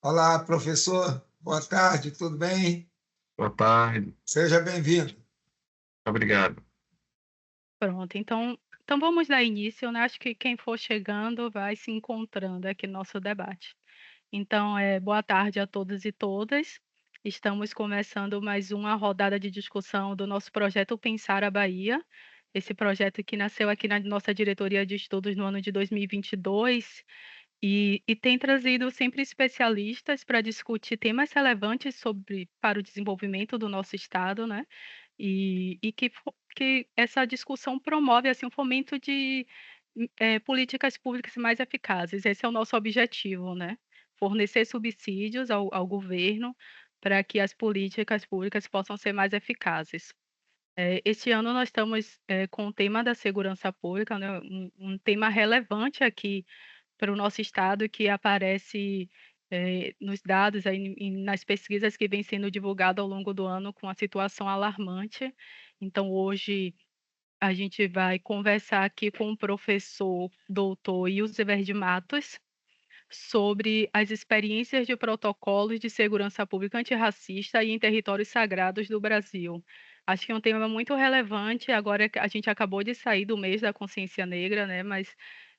Olá, professor. Boa tarde, tudo bem? Boa tarde, Seja bem-vindo. obrigado. Pronto, então vamos dar início, né, acho que quem for chegando vai se encontrando aqui no nosso debate. Então, boa tarde a todos e todas. Estamos começando mais uma rodada de discussão do nosso projeto Pensar a Bahia, esse projeto que nasceu aqui na nossa diretoria de estudos no ano de 2022 e tem trazido sempre especialistas para discutir temas relevantes para o desenvolvimento do nosso estado, né, e que essa discussão promove, assim, um fomento de, políticas públicas mais eficazes. Esse é o nosso objetivo, né, fornecer subsídios ao governo para que as políticas públicas possam ser mais eficazes. Este ano nós estamos, com o tema da segurança pública, né, um tema relevante aqui para o nosso estado que aparece, nos dados aí nas pesquisas que vêm sendo divulgadas ao longo do ano com a situação alarmante. Então hoje a gente vai conversar aqui com o professor doutor Ilsever de Matos, sobre as experiências de protocolos de segurança pública antirracista e em territórios sagrados do Brasil. Acho que é um tema muito relevante, agora que a gente acabou de sair do mês da consciência negra, né, mas,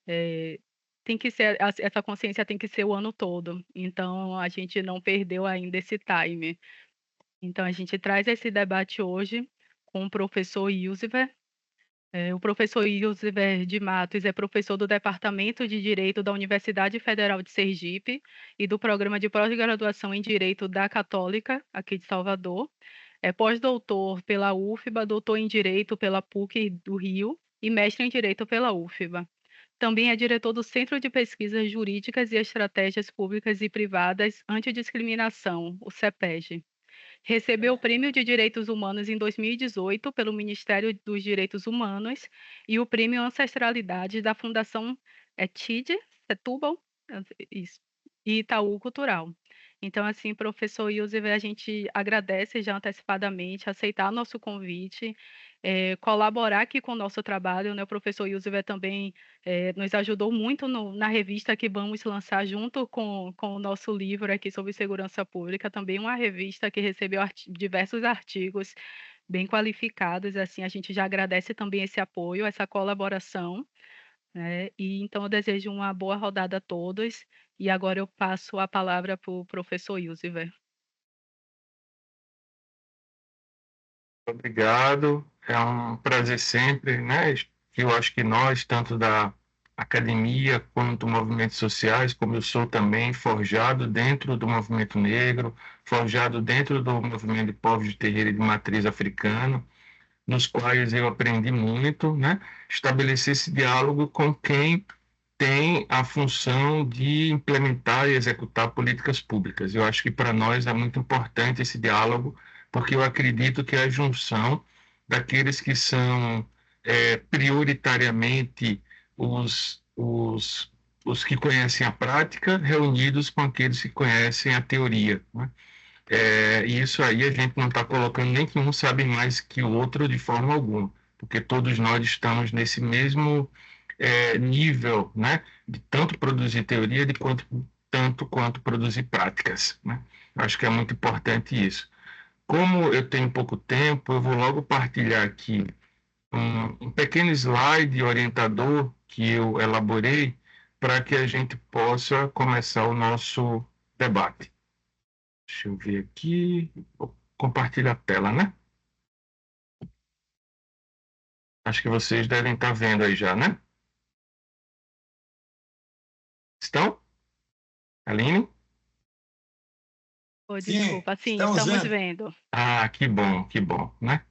eh, tem que ser essa consciência tem que ser o ano todo, então a gente não perdeu ainda esse time. Então a gente traz esse debate hoje com o professor Ilsever. O professor Ilsever de Matos é professor do Departamento de Direito da Universidade Federal de Sergipe e do Programa de Pós-Graduação em Direito da Católica, aqui de Salvador. É pós-doutor pela UFBA, doutor em Direito pela PUC do Rio e mestre em Direito pela UFBA. Também é diretor do Centro de Pesquisas Jurídicas e Estratégias Públicas e Privadas Antidiscriminação, o CEPEG. Recebeu o Prêmio de Direitos Humanos em 2018 pelo Ministério dos Direitos Humanos e o Prêmio Ancestralidade da Fundação TID, Setúbal, isso, e Itaú Cultural. Então, assim, professor Ilsever, a gente agradece já antecipadamente aceitar nosso convite, colaborar aqui com o nosso trabalho, né? O professor Ilsever também nos ajudou muito na revista que vamos lançar junto com o nosso livro aqui sobre segurança pública, também uma revista que recebeu diversos artigos bem qualificados, assim, a gente já agradece também esse apoio, essa colaboração, né? E então eu desejo uma boa rodada a todos, e agora eu passo a palavra para o professor Ilsever. Obrigado, é um prazer sempre, né? Eu acho que nós, tanto da academia quanto movimentos sociais, como eu sou também, forjado dentro do movimento negro, forjado dentro do movimento de povos de terreiro e de matriz africano, nos quais eu aprendi muito, né? Estabelecer esse diálogo com quem tem a função de implementar e executar políticas públicas. Eu acho que para nós é muito importante esse diálogo, porque eu acredito que é a junção daqueles que são prioritariamente os, os, os que conhecem a prática, reunidos com aqueles que conhecem a teoria, né? E isso aí a gente não está colocando nem que um sabe mais que o outro de forma alguma, porque todos nós estamos nesse mesmo nível, né, de tanto produzir teoria de tanto quanto produzir práticas, né? Eu acho que é muito importante isso. Como eu tenho pouco tempo, eu vou logo partilhar aqui um pequeno slide orientador que eu elaborei para que a gente possa começar o nosso debate. Deixa eu ver aqui. Vou compartilhar a tela, né? Acho que vocês devem estar vendo aí já, né? Estão? Aline? Oh, Sim, desculpa, sim, estamos estamos vendo. vendo. Ah, que bom, né?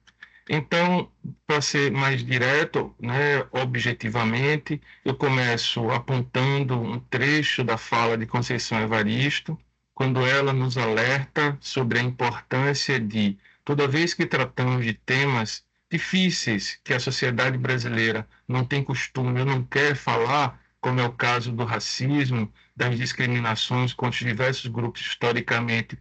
Então, para ser mais direto, né, objetivamente, eu começo apontando um trecho da fala de Conceição Evaristo, quando ela nos alerta sobre a importância de, toda vez que tratamos de temas difíceis que a sociedade brasileira não tem costume ou não quer falar, como é o caso do racismo, das discriminações contra os diversos grupos historicamente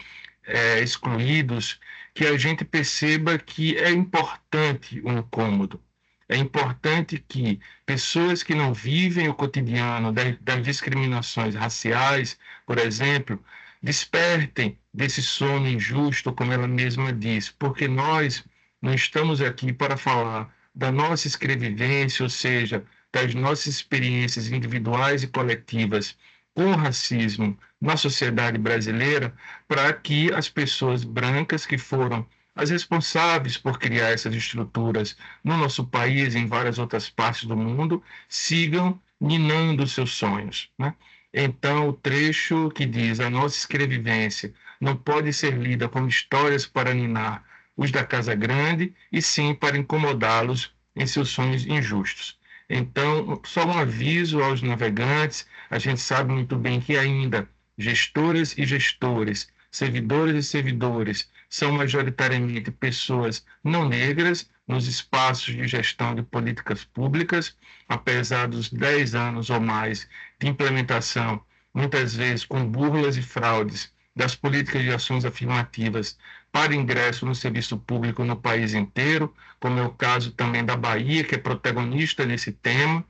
excluídos, que a gente perceba que é importante o incômodo. É importante que pessoas que não vivem o cotidiano das discriminações raciais, por exemplo, despertem desse sono injusto, como ela mesma diz, porque nós não estamos aqui para falar da nossa escrevivência, ou seja, das nossas experiências individuais e coletivas com o racismo na sociedade brasileira, para que as pessoas brancas que foram as responsáveis por criar essas estruturas no nosso país e em várias outras partes do mundo sigam ninando seus sonhos, né? Então, o trecho que diz a nossa escrevivência não pode ser lida como histórias para ninar os da Casa Grande, e sim para incomodá-los em seus sonhos injustos. Então, só um aviso aos navegantes: a gente sabe muito bem que ainda gestoras e gestores, servidores e servidores, são majoritariamente pessoas não negras nos espaços de gestão de políticas públicas, apesar dos 10 anos ou mais de implementação, muitas vezes com burlas e fraudes, das políticas de ações afirmativas para ingresso no serviço público no país inteiro, como é o caso também da Bahia, que é protagonista nesse tema,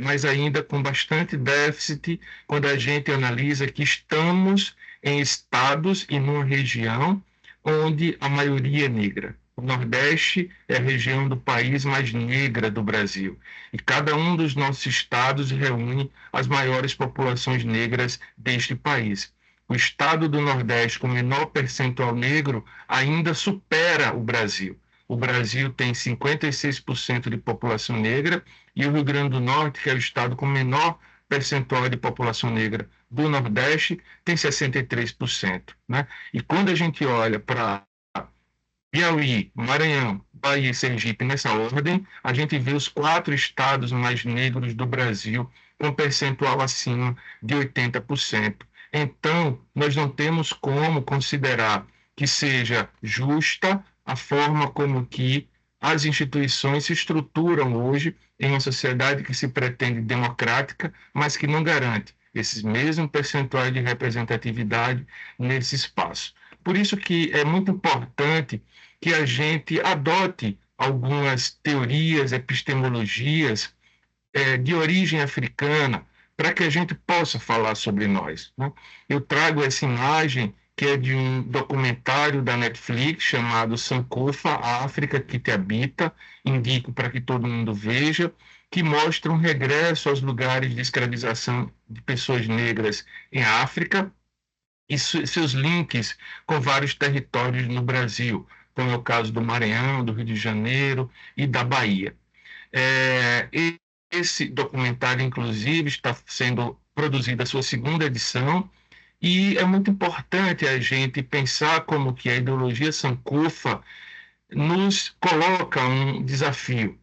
mas ainda com bastante déficit quando a gente analisa que estamos em estados e numa região onde a maioria é negra. O Nordeste é a região do país mais negra do Brasil, e cada um dos nossos estados reúne as maiores populações negras deste país. O estado do Nordeste com menor percentual negro ainda supera o Brasil. O Brasil tem 56% de população negra, e o Rio Grande do Norte, que é o estado com menor percentual de população negra do Nordeste, tem 63%, né? E quando a gente olha para Piauí, Maranhão, Bahia e Sergipe nessa ordem, a gente vê os 4 estados mais negros do Brasil com percentual acima de 80%. Então, nós não temos como considerar que seja justa a forma como que as instituições se estruturam hoje em uma sociedade que se pretende democrática, mas que não garante esses mesmos percentuais de representatividade nesse espaço. Por isso que é muito importante que a gente adote algumas teorias, epistemologias de origem africana, para que a gente possa falar sobre nós, né? Eu trago essa imagem que é de um documentário da Netflix chamado Sankofa, a África que te habita, indico para que todo mundo veja, que mostra um regresso aos lugares de escravização de pessoas negras em África e seus links com vários territórios no Brasil, como é o caso do Maranhão, do Rio de Janeiro e da Bahia. Esse documentário, inclusive, está sendo produzida a sua 2ª edição, e é muito importante a gente pensar como que a ideologia Sankofa nos coloca um desafio,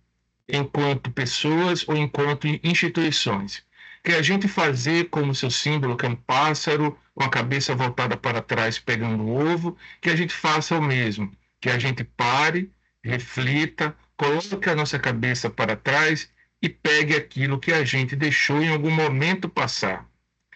enquanto pessoas ou enquanto instituições, que a gente fazer como seu símbolo, que é um pássaro com a cabeça voltada para trás pegando o ovo, que a gente faça o mesmo, que a gente pare, reflita, coloque a nossa cabeça para trás e pegue aquilo que a gente deixou em algum momento passar.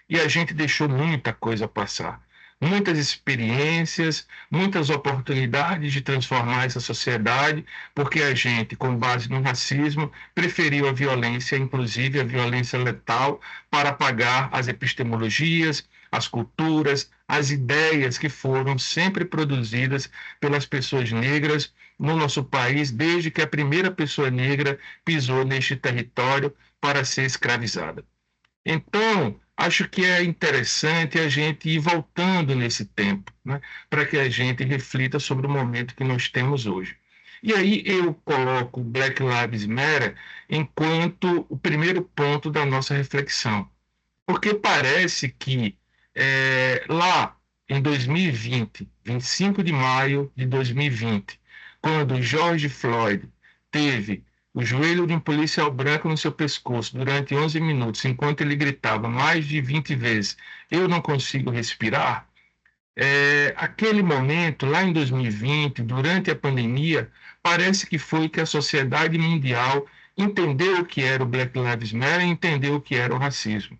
E a gente deixou muita coisa passar. Muitas experiências, muitas oportunidades de transformar essa sociedade, porque a gente, com base no racismo, preferiu a violência, inclusive a violência letal, para apagar as epistemologias, as culturas, as ideias que foram sempre produzidas pelas pessoas negras no nosso país, desde que a primeira pessoa negra pisou neste território para ser escravizada. Então, acho que é interessante a gente ir voltando nesse tempo, né, para que a gente reflita sobre o momento que nós temos hoje. E aí eu coloco o Black Lives Matter enquanto o primeiro ponto da nossa reflexão, porque parece que lá em 2020, 25 de maio de 2020, quando George Floyd teve o joelho de um policial branco no seu pescoço durante 11 minutos, enquanto ele gritava mais de 20 vezes: "Eu não consigo respirar", aquele momento, lá em 2020, durante a pandemia, parece que foi que a sociedade mundial entendeu o que era o Black Lives Matter e entendeu o que era o racismo.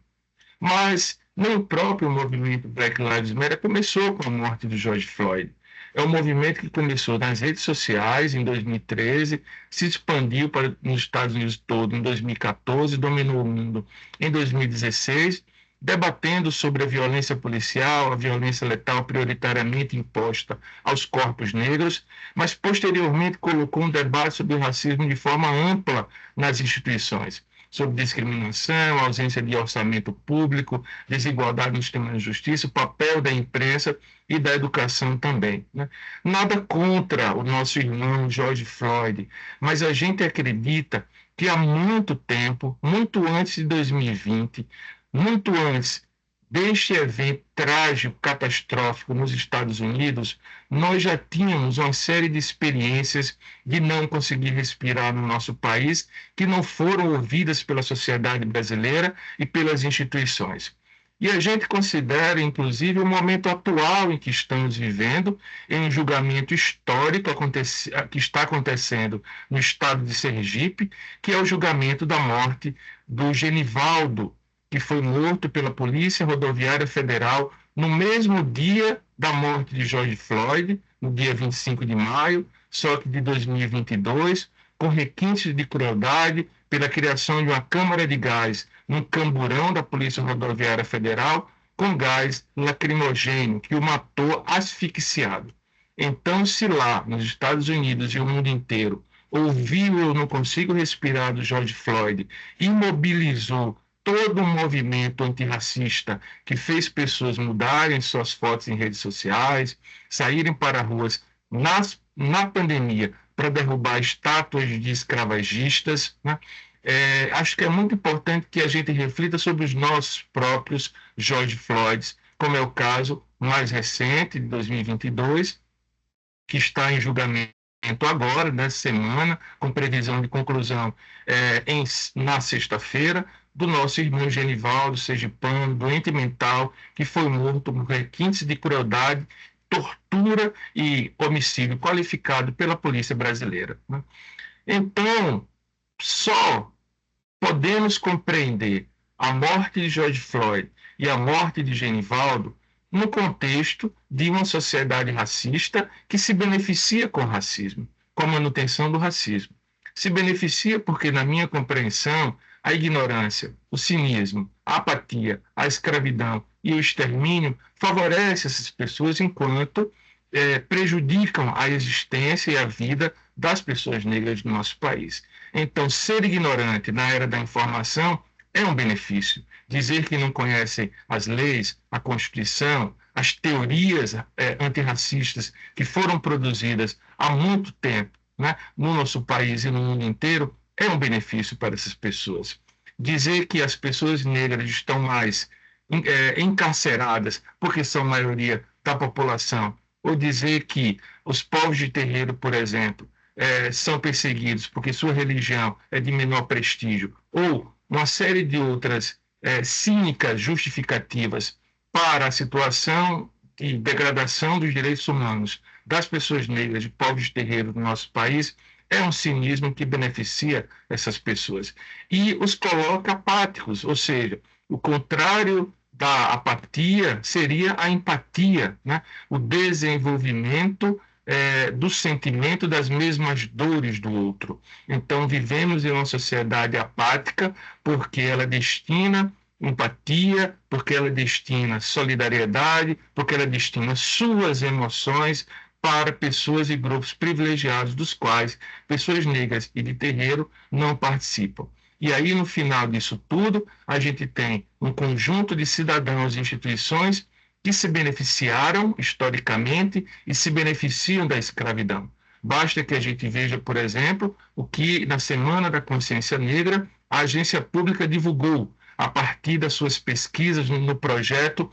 Mas nem o próprio movimento Black Lives Matter começou com a morte de George Floyd. É um movimento que começou nas redes sociais em 2013, se expandiu nos Estados Unidos todo em 2014, dominou o mundo em 2016, debatendo sobre a violência policial, a violência letal prioritariamente imposta aos corpos negros, mas posteriormente colocou um debate sobre o racismo de forma ampla nas instituições, sobre discriminação, ausência de orçamento público, desigualdade no sistema de justiça, o papel da imprensa e da educação também, né? Nada contra o nosso irmão George Floyd, mas a gente acredita que há muito tempo, muito antes de 2020, muito antes deste evento trágico, catastrófico nos Estados Unidos, nós já tínhamos uma série de experiências de não conseguir respirar no nosso país, que não foram ouvidas pela sociedade brasileira e pelas instituições. E a gente considera, inclusive, o momento atual em que estamos vivendo, em um julgamento histórico que está acontecendo no estado de Sergipe, que é o julgamento da morte do Genivaldo, que foi morto pela Polícia Rodoviária Federal no mesmo dia da morte de George Floyd, no dia 25 de maio, só que de 2022, com requintes de crueldade pela criação de uma câmara de gás no camburão da Polícia Rodoviária Federal, com gás lacrimogêneo, que o matou asfixiado. Então, se lá, nos Estados Unidos e o mundo inteiro, ouviu "Eu Não Consigo Respirar" do George Floyd e mobilizou todo um movimento antirracista que fez pessoas mudarem suas fotos em redes sociais, saírem para ruas na pandemia para derrubar estátuas de escravagistas, né? Acho que é muito importante que a gente reflita sobre os nossos próprios George Floyds, como é o caso mais recente, de 2022, que está em julgamento agora, nessa semana, com previsão de conclusão na sexta-feira, do nosso irmão Genivaldo sergipano, doente mental, que foi morto por requintes de crueldade, tortura e homicídio qualificado pela polícia brasileira, né? Então, só podemos compreender a morte de George Floyd e a morte de Genivaldo no contexto de uma sociedade racista que se beneficia com o racismo, com a manutenção do racismo. Se beneficia porque, na minha compreensão, a ignorância, o cinismo, a apatia, a escravidão e o extermínio favorecem essas pessoas enquanto prejudicam a existência e a vida das pessoas negras do nosso país. Então, ser ignorante na era da informação é um benefício. Dizer que não conhecem as leis, a Constituição, as teorias antirracistas que foram produzidas há muito tempo, né, no nosso país e no mundo inteiro, é um benefício para essas pessoas. Dizer que as pessoas negras estão mais encarceradas porque são maioria da população, ou dizer que os povos de terreiro, por exemplo, são perseguidos porque sua religião é de menor prestígio, ou uma série de outras cínicas justificativas para a situação de degradação dos direitos humanos das pessoas negras, de povos de terreiro do nosso país, é um cinismo que beneficia essas pessoas e os coloca apáticos, ou seja, o contrário da apatia seria a empatia, né? O desenvolvimento do sentimento das mesmas dores do outro. Então, vivemos em uma sociedade apática porque ela destina empatia, porque ela destina solidariedade, porque ela destina suas emoções para pessoas e grupos privilegiados, dos quais pessoas negras e de terreiro não participam. E aí, no final disso tudo, a gente tem um conjunto de cidadãos e instituições que se beneficiaram historicamente e se beneficiam da escravidão. Basta que a gente veja, por exemplo, o que na Semana da Consciência Negra a agência pública divulgou a partir das suas pesquisas no projeto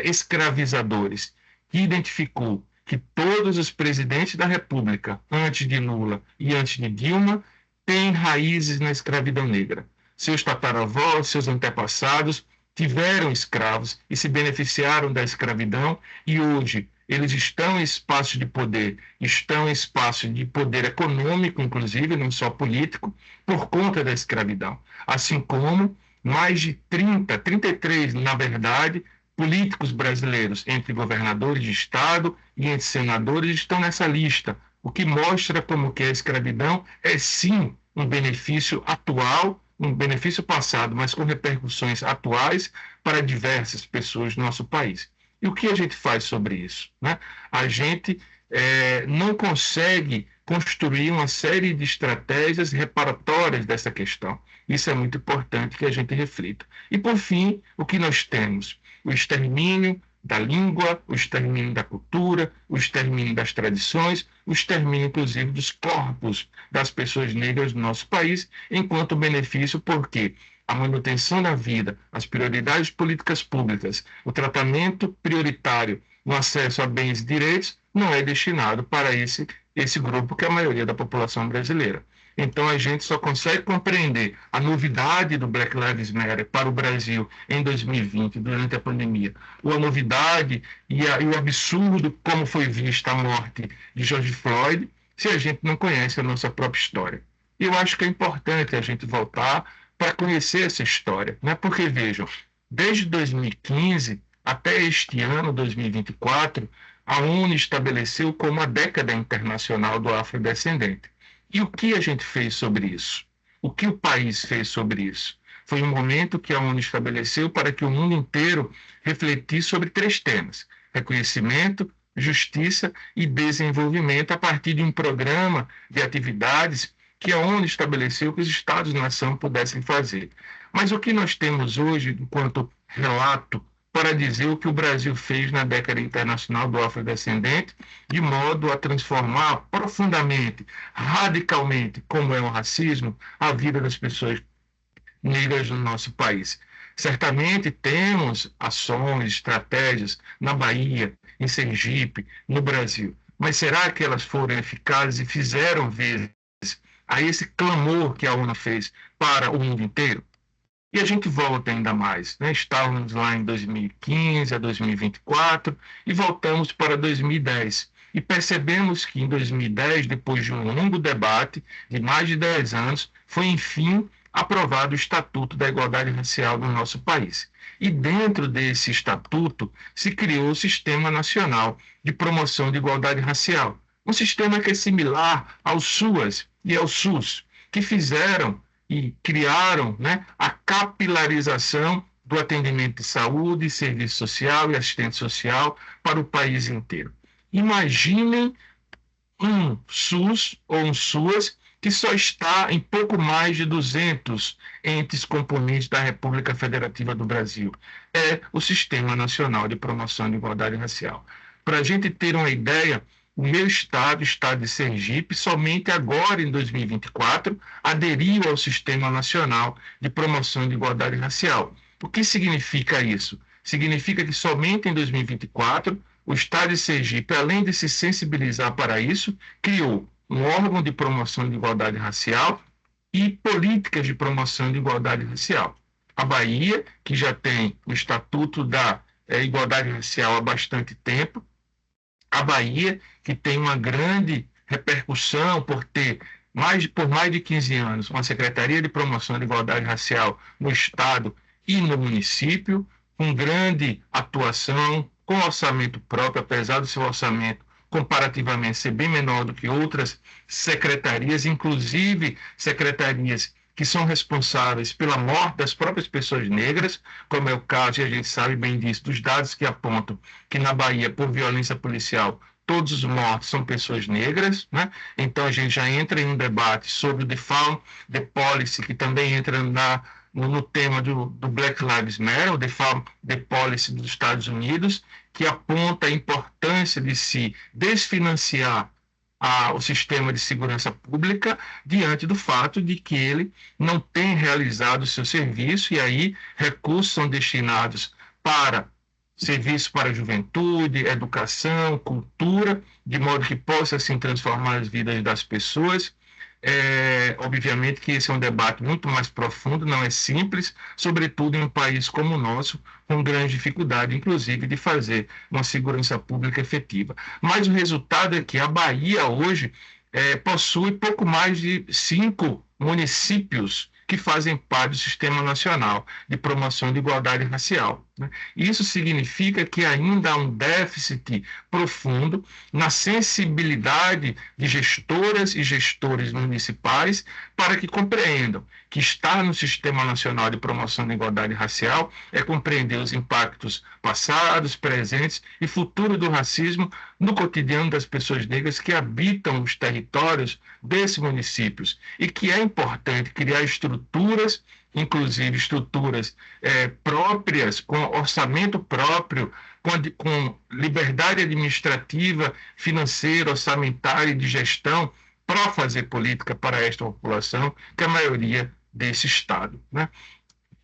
Escravizadores, que identificou que todos os presidentes da República, antes de Lula e antes de Dilma, têm raízes na escravidão negra. Seus tataravós, seus antepassados tiveram escravos e se beneficiaram da escravidão, e hoje eles estão em espaços de poder, estão em espaços de poder econômico, inclusive, não só político, por conta da escravidão. Assim como mais de 33, na verdade, políticos brasileiros, entre governadores de estado e entre senadores, estão nessa lista, o que mostra como que a escravidão é sim um benefício atual um benefício passado, mas com repercussões atuais para diversas pessoas do nosso país. E o que a gente faz sobre isso, né? A gente não consegue construir uma série de estratégias reparatórias dessa questão. Isso é muito importante que a gente reflita. E, por fim, o que nós temos? O extermínio da língua, o extermínio da cultura, o extermínio das tradições, o extermínio, inclusive, dos corpos das pessoas negras do nosso país, enquanto benefício, porque a manutenção da vida, as prioridades políticas públicas, o tratamento prioritário no acesso a bens e direitos não é destinado para esse grupo, que é a maioria da população brasileira. Então, a gente só consegue compreender a novidade do Black Lives Matter para o Brasil em 2020, durante a pandemia, a novidade e o absurdo como foi vista a morte de George Floyd, se a gente não conhece a nossa própria história. E eu acho que é importante a gente voltar para conhecer essa história, né? Porque, vejam, desde 2015 até este ano, 2024, a ONU estabeleceu como a década internacional do afrodescendente. E o que a gente fez sobre isso? O que o país fez sobre isso? Foi um momento que a ONU estabeleceu para que o mundo inteiro refletisse sobre 3 temas: reconhecimento, justiça e desenvolvimento, a partir de um programa de atividades que a ONU estabeleceu que os Estados-nação pudessem fazer. Mas o que nós temos hoje, enquanto relato, para dizer o que o Brasil fez na década internacional do afrodescendente, de modo a transformar profundamente, radicalmente, como é o racismo, a vida das pessoas negras no nosso país. Certamente temos ações, estratégias na Bahia, em Sergipe, no Brasil, mas será que elas foram eficazes e fizeram vezes a esse clamor que a ONU fez para o mundo inteiro? E a gente volta ainda mais, né? Estávamos lá em 2015 a 2024 e voltamos para 2010. E percebemos que em 2010, depois de um longo debate de mais de 10 anos, foi enfim aprovado o Estatuto da Igualdade Racial do nosso país. E dentro desse estatuto se criou o Sistema Nacional de Promoção de Igualdade Racial, um sistema que é similar ao SUAS e ao SUS, que fizeram e criaram, né, a capilarização do atendimento de saúde, serviço social e assistente social para o país inteiro. Imaginem um SUS ou um SUAS que só está em pouco mais de 200 entes componentes da República Federativa do Brasil. É o Sistema Nacional de Promoção de Igualdade Racial. Para a gente ter uma ideia, o meu estado, o estado de Sergipe, somente agora, em 2024, aderiu ao Sistema Nacional de Promoção de Igualdade Racial. O que significa isso? Significa que somente em 2024, o estado de Sergipe, além de se sensibilizar para isso, criou um órgão de promoção de igualdade racial e políticas de promoção de igualdade racial. A Bahia, que já tem o Estatuto da Igualdade Racial há bastante tempo, a Bahia, que tem uma grande repercussão por ter por mais de 15 anos uma Secretaria de Promoção de Igualdade Racial no Estado e no município, com grande atuação, com orçamento próprio, apesar do seu orçamento comparativamente ser bem menor do que outras secretarias, inclusive secretarias que são responsáveis pela morte das próprias pessoas negras, como é o caso, e a gente sabe bem disso, dos dados que apontam que na Bahia, por violência policial, todos os mortos são pessoas negras, né? Então a gente já entra em um debate sobre o Defund the Policy, que também entra no tema do Black Lives Matter, o Defund the Policy dos Estados Unidos, que aponta a importância de se desfinanciar o sistema de segurança pública diante do fato de que ele não tem realizado o seu serviço, e aí recursos são destinados para serviço para a juventude, educação, cultura, de modo que possa assim transformar as vidas das pessoas. Obviamente que esse é um debate muito mais profundo, não é simples, sobretudo em um país como o nosso, com grande dificuldade, inclusive, de fazer uma segurança pública efetiva. Mas o resultado é que a Bahia hoje possui pouco mais de 5 municípios que fazem parte do Sistema Nacional de Promoção de Igualdade Racial. né? Isso significa que ainda há um déficit profundo na sensibilidade de gestoras e gestores municipais para que compreendam que estar no Sistema Nacional de Promoção da Igualdade Racial é compreender os impactos passados, presentes e futuros do racismo no cotidiano das pessoas negras que habitam os territórios desses municípios e que é importante criar estruturas, inclusive estruturas próprias, com orçamento próprio, com liberdade administrativa, financeira, orçamentária e de gestão para fazer política para esta população, que é a maioria desse Estado, né?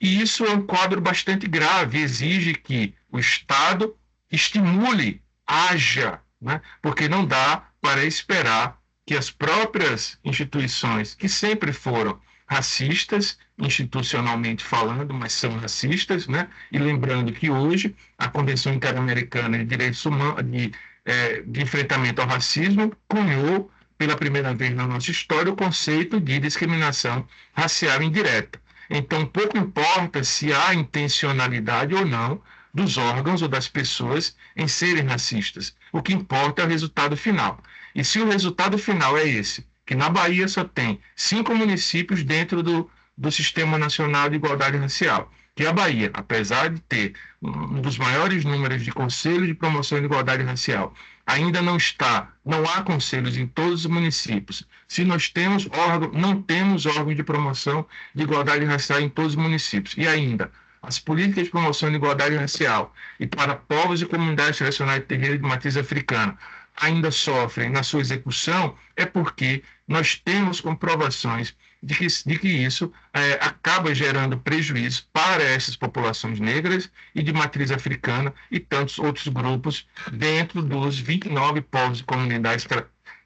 E isso é um quadro bastante grave, exige que o Estado estimule, haja, né? Porque não dá para esperar que as próprias instituições, que sempre foram racistas, institucionalmente falando, mas são racistas, né? E lembrando que hoje a Convenção Interamericana de Direitos Humanos, de enfrentamento ao racismo, cunhou pela primeira vez na nossa história o conceito de discriminação racial indireta. Então, pouco importa se há intencionalidade ou não dos órgãos ou das pessoas em serem racistas. O que importa é o resultado final. E se o resultado final é esse, que na Bahia só tem 5 municípios dentro do Sistema Nacional de Igualdade Racial, que a Bahia, apesar de ter um dos maiores números de conselhos de promoção de igualdade racial, ainda não há conselhos em todos os municípios. Se nós temos não temos órgãos de promoção de igualdade racial em todos os municípios. E ainda, as políticas de promoção de igualdade racial e para povos e comunidades tradicionais de terreiro de matriz africana ainda sofrem na sua execução, é porque nós temos comprovações de que isso acaba gerando prejuízo para essas populações negras e de matriz africana e tantos outros grupos dentro dos 29 povos e comunidades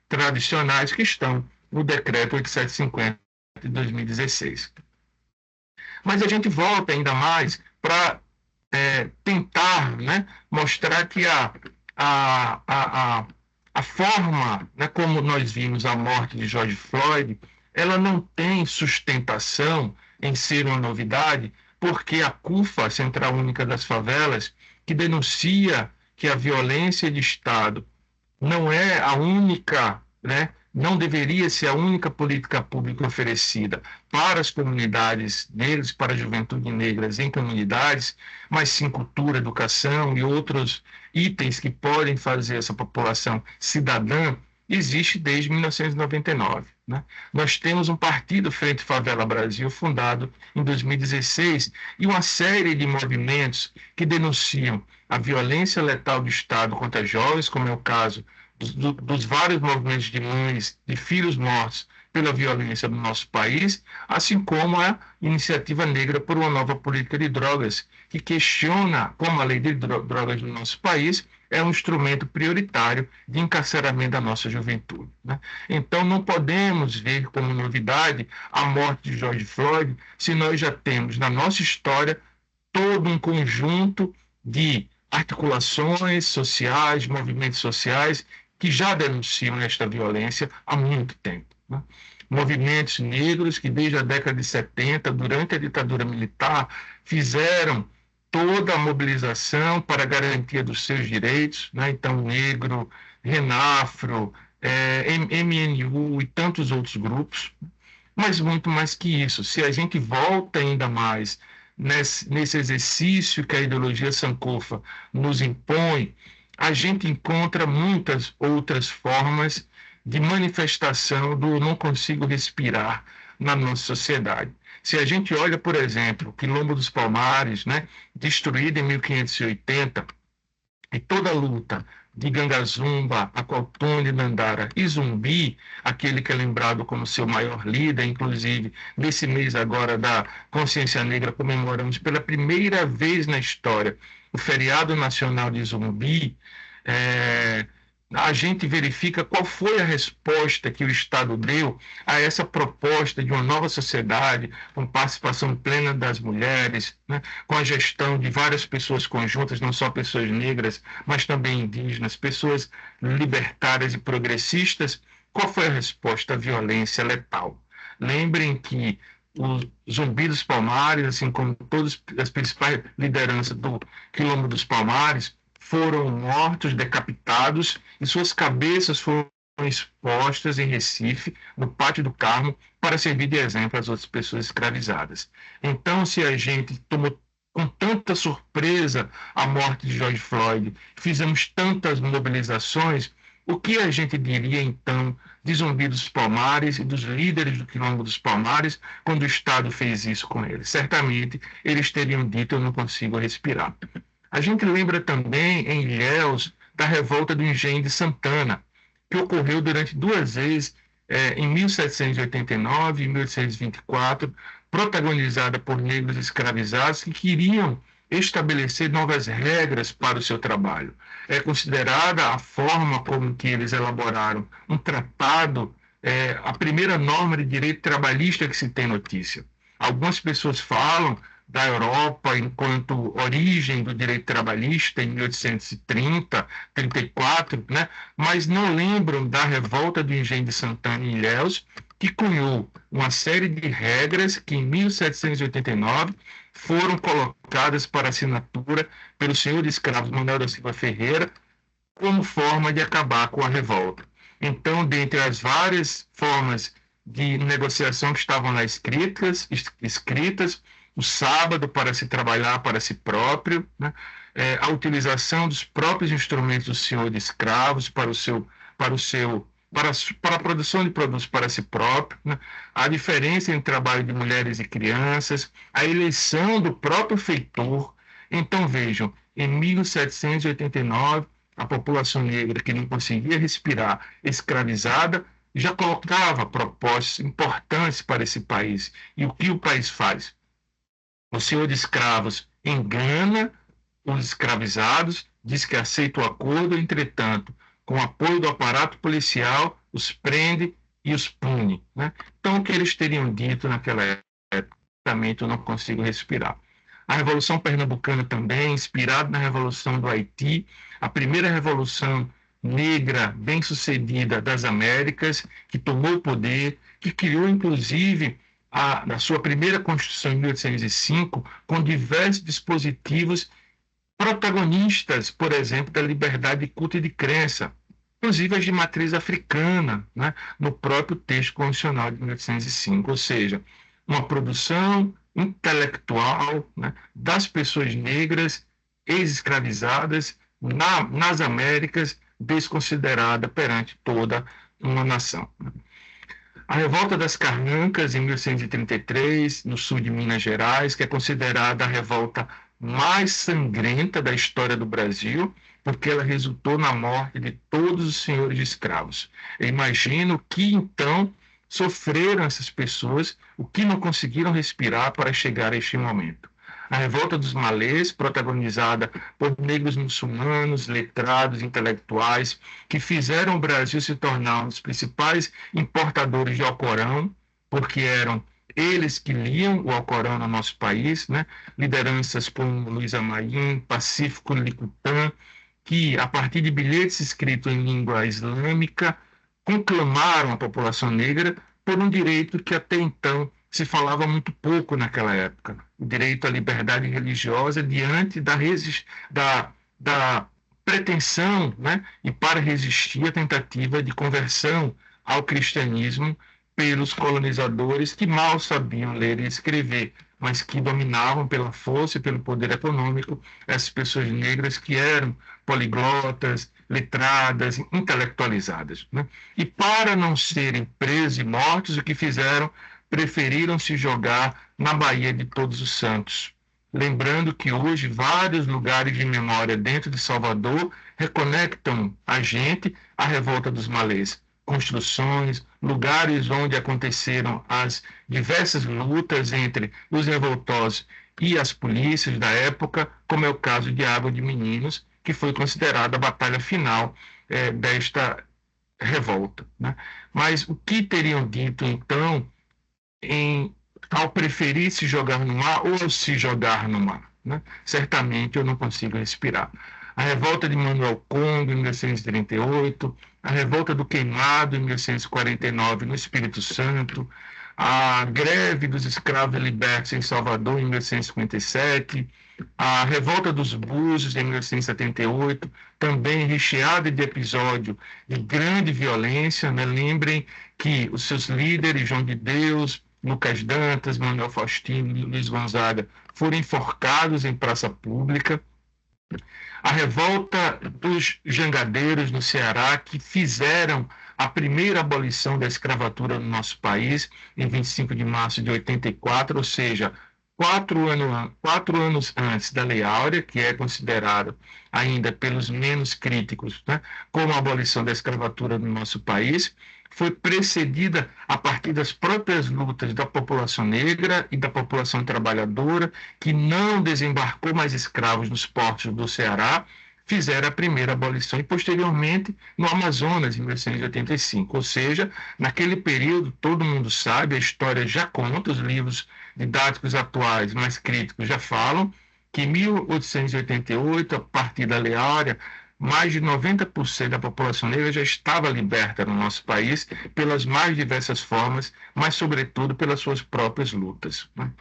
tradicionais que estão no Decreto 8750 de 2016. Mas a gente volta ainda mais para tentar, né, mostrar que a forma, né, como nós vimos a morte de George Floyd, ela não tem sustentação em ser uma novidade, porque a CUFA, a Central Única das Favelas, que denuncia que a violência de Estado não é a única, né, não deveria ser a única política pública oferecida para as comunidades negras, para a juventude negras em comunidades, mas sim cultura, educação e outros itens que podem fazer essa população cidadã, existe desde 1999. Né? Nós temos um partido, Frente Favela Brasil, fundado em 2016, e uma série de movimentos que denunciam a violência letal do Estado contra jovens, como é o caso dos vários movimentos de mães, de filhos mortos pela violência no nosso país, assim como a Iniciativa Negra por uma Nova Política de Drogas, que questiona como a lei de drogas no nosso país é um instrumento prioritário de encarceramento da nossa juventude. Né? Então, não podemos ver como novidade a morte de George Floyd se nós já temos na nossa história todo um conjunto de articulações sociais, movimentos sociais, que já denunciam esta violência há muito tempo. Né? Movimentos negros que desde a década de 70, durante a ditadura militar, fizeram toda a mobilização para a garantia dos seus direitos, né? Então, Negro, Renafro, MNU e tantos outros grupos, mas muito mais que isso. Se a gente volta ainda mais nesse exercício que a ideologia Sankofa nos impõe, a gente encontra muitas outras formas de manifestação do não consigo respirar na nossa sociedade. Se a gente olha, por exemplo, o Quilombo dos Palmares, né, destruído em 1580, e toda a luta de Gangazumba, Aqualtune, Dandara e Zumbi, aquele que é lembrado como seu maior líder, inclusive nesse mês agora da Consciência Negra, comemoramos pela primeira vez na história o feriado nacional de Zumbi. A gente verifica qual foi a resposta que o Estado deu a essa proposta de uma nova sociedade, com participação plena das mulheres, né, com a gestão de várias pessoas conjuntas, não só pessoas negras, mas também indígenas, pessoas libertárias e progressistas. Qual foi a resposta? A violência letal. Lembrem que o Zumbi dos Palmares, assim como todas as principais lideranças do Quilombo dos Palmares, foram mortos, decapitados, e suas cabeças foram expostas em Recife, no Pátio do Carmo, para servir de exemplo às outras pessoas escravizadas. Então, se a gente tomou com tanta surpresa a morte de George Floyd, fizemos tantas mobilizações, o que a gente diria então de Zumbi dos Palmares e dos líderes do Quilombo dos Palmares quando o Estado fez isso com eles? Certamente eles teriam dito: eu não consigo respirar. A gente lembra também, em Ilhéus, da revolta do Engenho de Santana, que ocorreu durante duas vezes, em 1789 e 1824, protagonizada por negros escravizados que queriam estabelecer novas regras para o seu trabalho. É considerada a forma como que eles elaboraram um tratado, a primeira norma de direito trabalhista que se tem notícia. Algumas pessoas falam da Europa enquanto origem do direito trabalhista em 1830, 34, né? Mas não lembram da revolta do Engenho de Santana em Ilhéus, que cunhou uma série de regras que em 1789 foram colocadas para assinatura pelo senhor de escravos Manuel da Silva Ferreira como forma de acabar com a revolta. Então, dentre as várias formas de negociação que estavam lá escritas, o sábado para se trabalhar para si próprio, né? A utilização dos próprios instrumentos do senhor de escravos para a produção de produtos para si próprio, né? A diferença entre trabalho de mulheres e crianças, a eleição do próprio feitor. Então, vejam, em 1789, a população negra que não conseguia respirar, escravizada, já colocava propostas importantes para esse país. E o que o país faz? O senhor de escravos engana os escravizados, diz que aceita o acordo, entretanto, com o apoio do aparato policial, os prende e os pune, né? Então, o que eles teriam dito naquela época? Eu não consigo respirar. A Revolução Pernambucana também, inspirada na Revolução do Haiti, a primeira revolução negra bem-sucedida das Américas, que tomou o poder, que criou, inclusive, na sua primeira Constituição em 1805, com diversos dispositivos protagonistas, por exemplo, da liberdade de culto e de crença, inclusive as de matriz africana, né, no próprio texto constitucional de 1805, ou seja, uma produção intelectual, né, das pessoas negras ex-escravizadas nas Américas, desconsiderada perante toda uma nação. A Revolta das Carrancas, em 1833, no sul de Minas Gerais, que é considerada a revolta mais sangrenta da história do Brasil, porque ela resultou na morte de todos os senhores de escravos. Eu imagino que, então, sofreram essas pessoas, o que não conseguiram respirar para chegar a este momento. A Revolta dos Malês, protagonizada por negros muçulmanos, letrados, intelectuais, que fizeram o Brasil se tornar um dos principais importadores de Alcorão, porque eram eles que liam o Alcorão no nosso país, né? Lideranças como Luiz Amaim, Pacífico Licutã, que, a partir de bilhetes escritos em língua islâmica, conclamaram a população negra por um direito que até então se falava muito pouco naquela época, o direito à liberdade religiosa diante da pretensão, né, e para resistir à tentativa de conversão ao cristianismo pelos colonizadores que mal sabiam ler e escrever, mas que dominavam pela força e pelo poder econômico essas pessoas negras que eram poliglotas, letradas, intelectualizadas, né? E para não serem presos e mortos, o que fizeram? Preferiram se jogar na Baía de Todos os Santos. Lembrando que hoje vários lugares de memória dentro de Salvador reconectam a gente à Revolta dos Malês. Construções, lugares onde aconteceram as diversas lutas entre os revoltosos e as polícias da época, como é o caso de Água de Meninos, que foi considerada a batalha final desta revolta, né? Mas o que teriam dito, então, ao preferir se jogar no mar ou se jogar no mar, né? Certamente eu não consigo respirar. A revolta de Manuel Congo, em 1938, a revolta do Queimado, em 1949, no Espírito Santo, a greve dos escravos libertos em Salvador em 1857, a revolta dos Búzios em 1878, também recheada de episódio de grande violência, né? Lembrem que os seus líderes, João de Deus, Lucas Dantas, Manuel Faustino e Luiz Gonzaga, foram enforcados em praça pública. A revolta dos jangadeiros no Ceará, que fizeram a primeira abolição da escravatura no nosso país, em 25 de março de 84, ou seja, 4 anos antes da Lei Áurea, que é considerado ainda pelos menos críticos, né, como a abolição da escravatura no nosso país, foi precedida a partir das próprias lutas da população negra e da população trabalhadora, que não desembarcou mais escravos nos portos do Ceará, fizeram a primeira abolição e, posteriormente, no Amazonas, em 1885. Ou seja, naquele período, todo mundo sabe, a história já conta, os livros didáticos atuais mais críticos já falam, que em 1888, a partir da Lei Áurea, mais de 90% da população negra já estava liberta no nosso país pelas mais diversas formas, mas sobretudo pelas suas próprias lutas, né?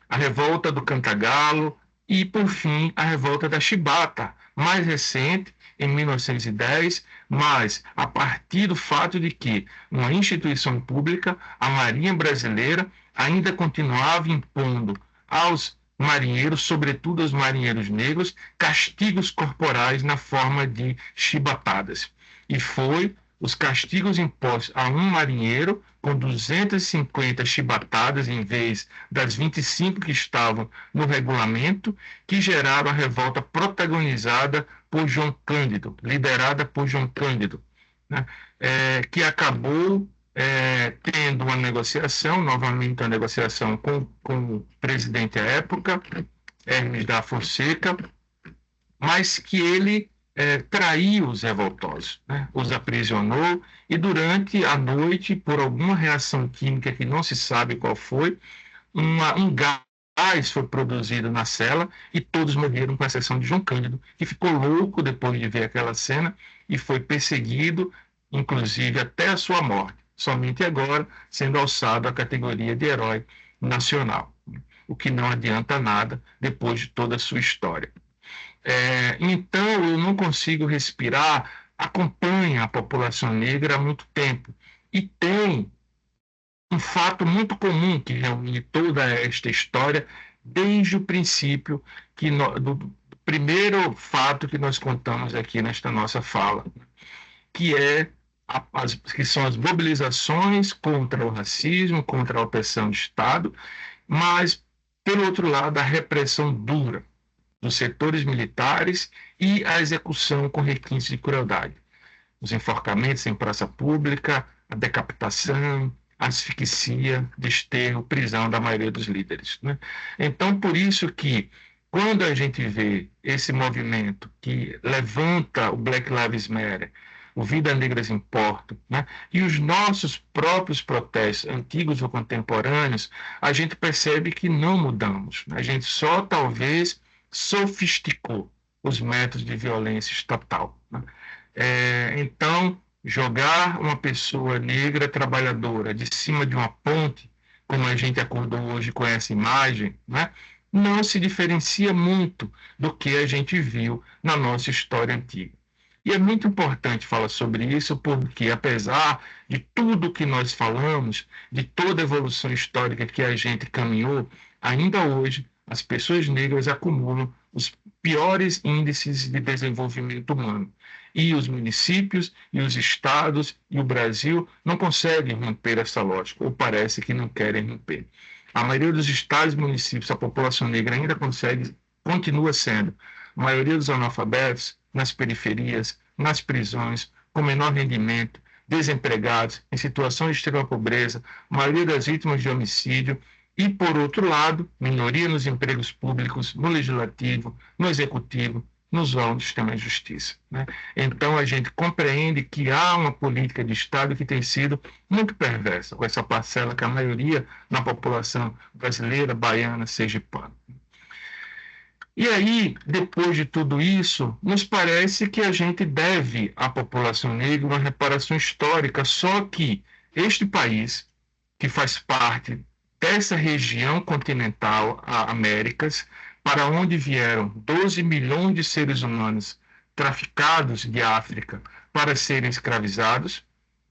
A revolta do Cantagalo e, por fim, a revolta da Chibata, mais recente, em 1910, mas a partir do fato de que uma instituição pública, a Marinha Brasileira, ainda continuava impondo aos marinheiros, sobretudo aos marinheiros negros, castigos corporais na forma de chibatadas. E foi os castigos impostos a um marinheiro, com 250 chibatadas em vez das 25 que estavam no regulamento, que geraram a revolta protagonizada por João Cândido, liderada por João Cândido, né? Que acabou tendo uma negociação, novamente uma negociação com o presidente à época, Hermes da Fonseca, mas que ele traiu os revoltosos, né? Os aprisionou e durante a noite, por alguma reação química que não se sabe qual foi, um gás foi produzido na cela e todos morreram, com exceção de João Cândido, que ficou louco depois de ver aquela cena e foi perseguido, inclusive até a sua morte, somente agora sendo alçado à categoria de herói nacional, o que não adianta nada depois de toda a sua história. Então, eu não consigo respirar, acompanha a população negra há muito tempo e tem um fato muito comum que reúne toda esta história desde o princípio, do primeiro fato que nós contamos aqui nesta nossa fala, que são as mobilizações contra o racismo, contra a opressão de Estado, mas, pelo outro lado, a repressão dura dos setores militares e a execução com requintes de crueldade. Os enforcamentos em praça pública, a decapitação, a asfixia, desterro, prisão da maioria dos líderes, né? Então, por isso que, quando a gente vê esse movimento que levanta o Black Lives Matter, o Vidas Negras Importam, né? E os nossos próprios protestos, antigos ou contemporâneos, a gente percebe que não mudamos, né? A gente só, talvez, sofisticou os métodos de violência estatal, né? Então, jogar uma pessoa negra trabalhadora de cima de uma ponte, como a gente acordou hoje com essa imagem, né, não se diferencia muito do que a gente viu na nossa história antiga. E é muito importante falar sobre isso, porque apesar de tudo que nós falamos, de toda a evolução histórica que a gente caminhou, ainda hoje as pessoas negras acumulam os piores índices de desenvolvimento humano. E os municípios, e os estados, e o Brasil não conseguem romper essa lógica, ou parece que não querem romper. A maioria dos estados e municípios, a população negra ainda continua sendo a maioria dos analfabetos nas periferias, nas prisões, com menor rendimento, desempregados, em situação de extrema pobreza, a maioria das vítimas de homicídio, e, por outro lado, minoria nos empregos públicos, no legislativo, no executivo, nos órgãos do sistema de justiça, né? Então, a gente compreende que há uma política de Estado que tem sido muito perversa, com essa parcela que a maioria na população brasileira, baiana, sergipana. E aí, depois de tudo isso, nos parece que a gente deve à população negra uma reparação histórica, só que este país que faz parte dessa região continental, a Américas, para onde vieram 12 milhões de seres humanos traficados de África para serem escravizados,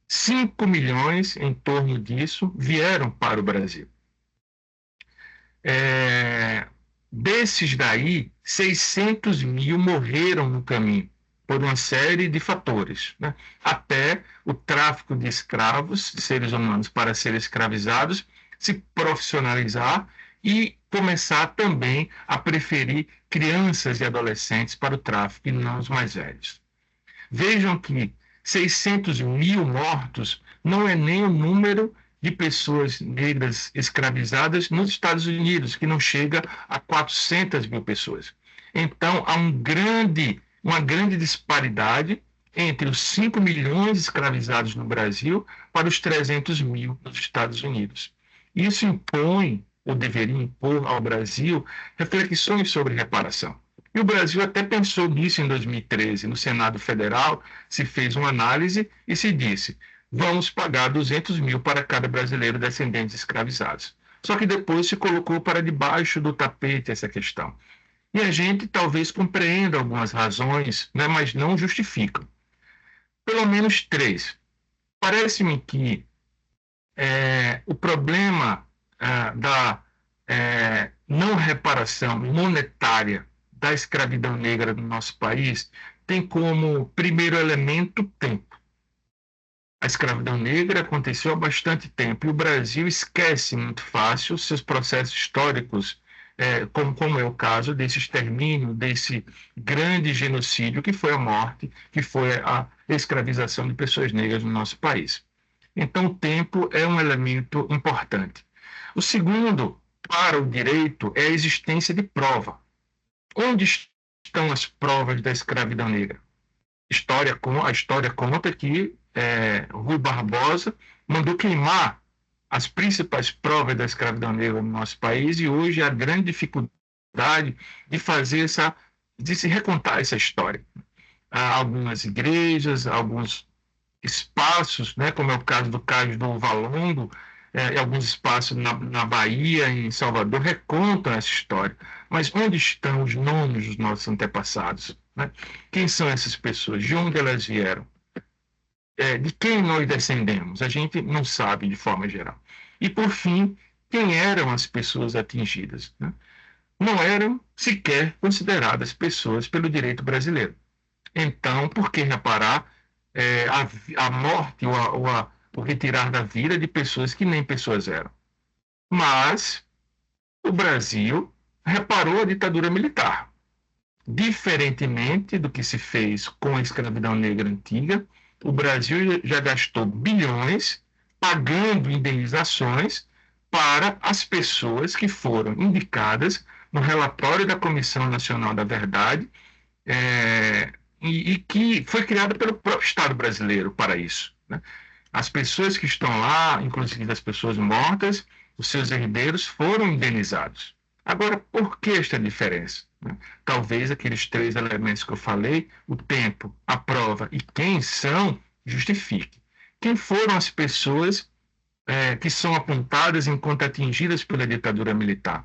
5 milhões em torno disso vieram para o Brasil. Desses daí, 600 mil morreram no caminho, por uma série de fatores, né? Até o tráfico de escravos, de seres humanos, para serem escravizados, se profissionalizar e começar também a preferir crianças e adolescentes para o tráfico e não os mais velhos. Vejam que 600 mil mortos não é nem o número de pessoas negras escravizadas nos Estados Unidos, que não chega a 400 mil pessoas. Então, há uma grande disparidade entre os 5 milhões escravizados no Brasil para os 300 mil nos Estados Unidos. Isso impõe, ou deveria impor ao Brasil, reflexões sobre reparação. E o Brasil até pensou nisso em 2013. No Senado Federal se fez uma análise e se disse: vamos pagar 200 mil para cada brasileiro descendente de escravizados. Só que depois se colocou para debaixo do tapete essa questão. E a gente talvez compreenda algumas razões, né, mas não justificam. Pelo menos 3. Parece-me que o problema da não reparação monetária da escravidão negra no nosso país tem como primeiro elemento tempo. A escravidão negra aconteceu há bastante tempo e o Brasil esquece muito fácil seus processos históricos, como é o caso desse extermínio, desse grande genocídio que foi a morte, que foi a escravização de pessoas negras no nosso país. Então, o tempo é um elemento importante. O segundo, para o direito, é a existência de prova. Onde estão as provas da escravidão negra? A história conta que Rui Barbosa mandou queimar as principais provas da escravidão negra no nosso país e hoje há grande dificuldade de se recontar essa história. Há algumas igrejas, alguns espaços, né, como é o caso do Cais do Valongo, e alguns espaços na Bahia, em Salvador, recontam essa história. Mas onde estão os nomes dos nossos antepassados? Né? Quem são essas pessoas? De onde elas vieram? De quem nós descendemos? A gente não sabe de forma geral. E, por fim, quem eram as pessoas atingidas? Né? Não eram sequer consideradas pessoas pelo direito brasileiro. Então, por que reparar a morte ou o retirar da vida de pessoas que nem pessoas eram? Mas o Brasil reparou a ditadura militar. Diferentemente do que se fez com a escravidão negra antiga, o Brasil já gastou bilhões pagando indenizações para as pessoas que foram indicadas no relatório da Comissão Nacional da Verdade, e que foi criada pelo próprio Estado brasileiro para isso. Né? As pessoas que estão lá, inclusive as pessoas mortas, os seus herdeiros foram indenizados. Agora, por que esta diferença? Né? Talvez aqueles 3 elementos que eu falei, o tempo, a prova e quem são, justifique. Quem foram as pessoas que são apontadas enquanto atingidas pela ditadura militar?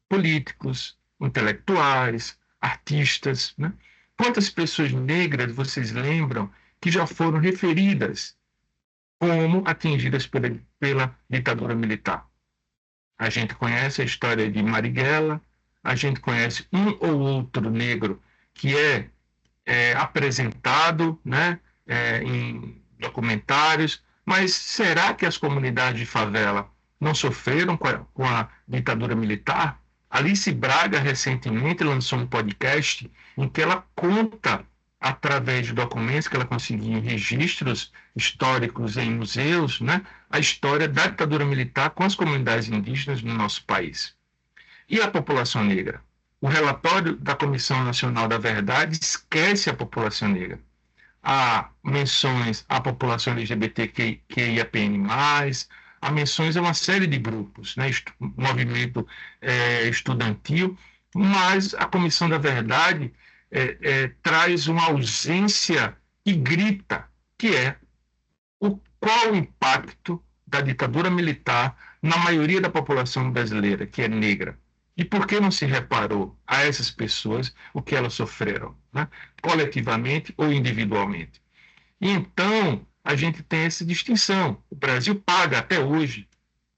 Políticos, intelectuais, artistas, né? Quantas pessoas negras vocês lembram que já foram referidas como atingidas pela ditadura militar? A gente conhece a história de Marighella, a gente conhece um ou outro negro que é apresentado, né, em documentários, mas será que as comunidades de favela não sofreram com a ditadura militar? Alice Braga recentemente lançou um podcast em que ela conta, através de documentos que ela conseguiu em registros históricos em museus, né, a história da ditadura militar com as comunidades indígenas no nosso país. E a população negra? O relatório da Comissão Nacional da Verdade esquece a população negra. Há menções à população LGBTQIAPN+, há menções a uma série de grupos, né, movimento estudantil, mas a Comissão da Verdade traz uma ausência que grita, que é qual o impacto da ditadura militar na maioria da população brasileira, que é negra. E por que não se reparou a essas pessoas o que elas sofreram, né? Coletivamente ou individualmente? E então, a gente tem essa distinção. O Brasil paga até hoje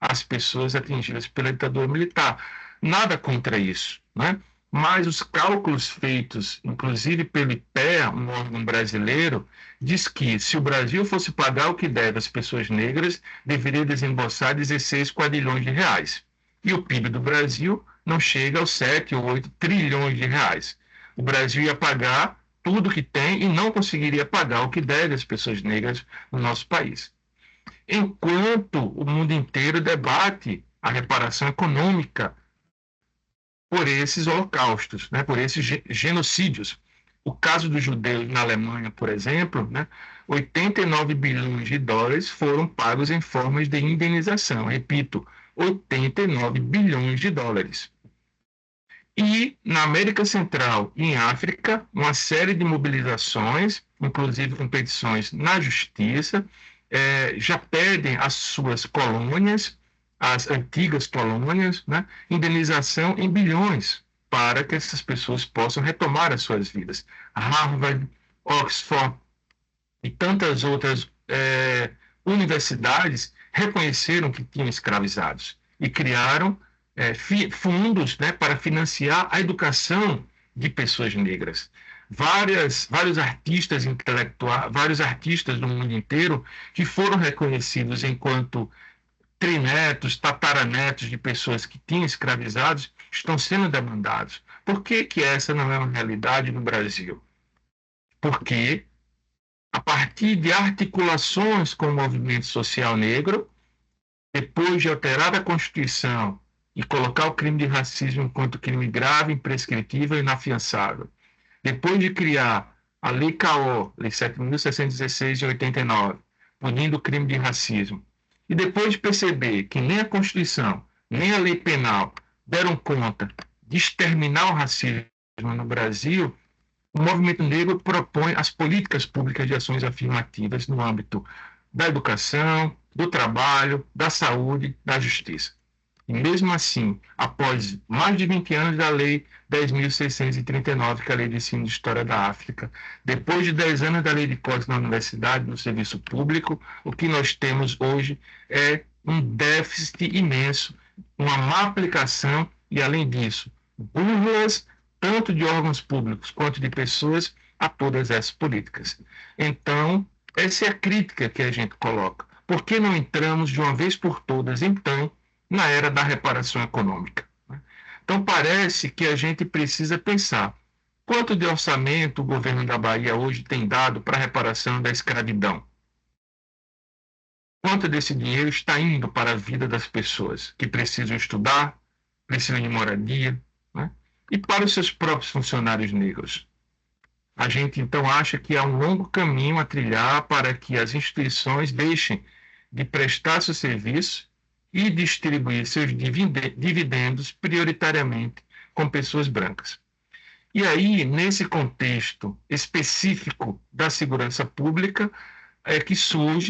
as pessoas atingidas pela ditadura militar. Nada contra isso, né? Mas os cálculos feitos, inclusive pelo IPEA, um órgão brasileiro, diz que se o Brasil fosse pagar o que deve às pessoas negras, deveria desembolsar 16 quadrilhões de reais. E o PIB do Brasil não chega aos 7 ou 8 trilhões de reais. O Brasil ia pagar tudo que tem e não conseguiria pagar o que deve às pessoas negras no nosso país. Enquanto o mundo inteiro debate a reparação econômica por esses holocaustos, né, por esses genocídios. O caso dos judeus na Alemanha, por exemplo, né, 89 bilhões de dólares foram pagos em formas de indenização. Repito, 89 bilhões de dólares. E na América Central e em África, uma série de mobilizações, inclusive competições na justiça, já pedem às suas colônias, as antigas colônias, né, indenização em bilhões para que essas pessoas possam retomar as suas vidas. Harvard, Oxford e tantas outras universidades reconheceram que tinham escravizados e criaram fundos, né, para financiar a educação de pessoas negras. Vários artistas intelectuais, vários artistas do mundo inteiro que foram reconhecidos enquanto trinetos, tataranetos de pessoas que tinham escravizados estão sendo demandados. Por que essa não é uma realidade no Brasil? Porque, a partir de articulações com o movimento social negro, depois de alterar a Constituição e colocar o crime de racismo enquanto crime grave, imprescritível e inafiançável, depois de criar a Lei CAO, Lei 7.616 de 89, punindo o crime de racismo, e depois de perceber que nem a Constituição, nem a lei penal deram conta de exterminar o racismo no Brasil, o movimento negro propõe as políticas públicas de ações afirmativas no âmbito da educação, do trabalho, da saúde, da justiça. E mesmo assim, após mais de 20 anos da Lei 10.639, que é a Lei de Ensino de História da África, depois de 10 anos da Lei de Cotas na universidade, no serviço público, o que nós temos hoje é um déficit imenso, uma má aplicação e, além disso, burlas tanto de órgãos públicos quanto de pessoas a todas essas políticas. Então, essa é a crítica que a gente coloca. Por que não entramos de uma vez por todas, então, na era da reparação econômica? Então, parece que a gente precisa pensar quanto de orçamento o governo da Bahia hoje tem dado para a reparação da escravidão. Quanto desse dinheiro está indo para a vida das pessoas que precisam estudar, precisam de moradia, né? E para os seus próprios funcionários negros. A gente, então, acha que há um longo caminho a trilhar para que as instituições deixem de prestar seu serviço e distribuir seus dividendos prioritariamente com pessoas brancas. E aí, nesse contexto específico da segurança pública, é que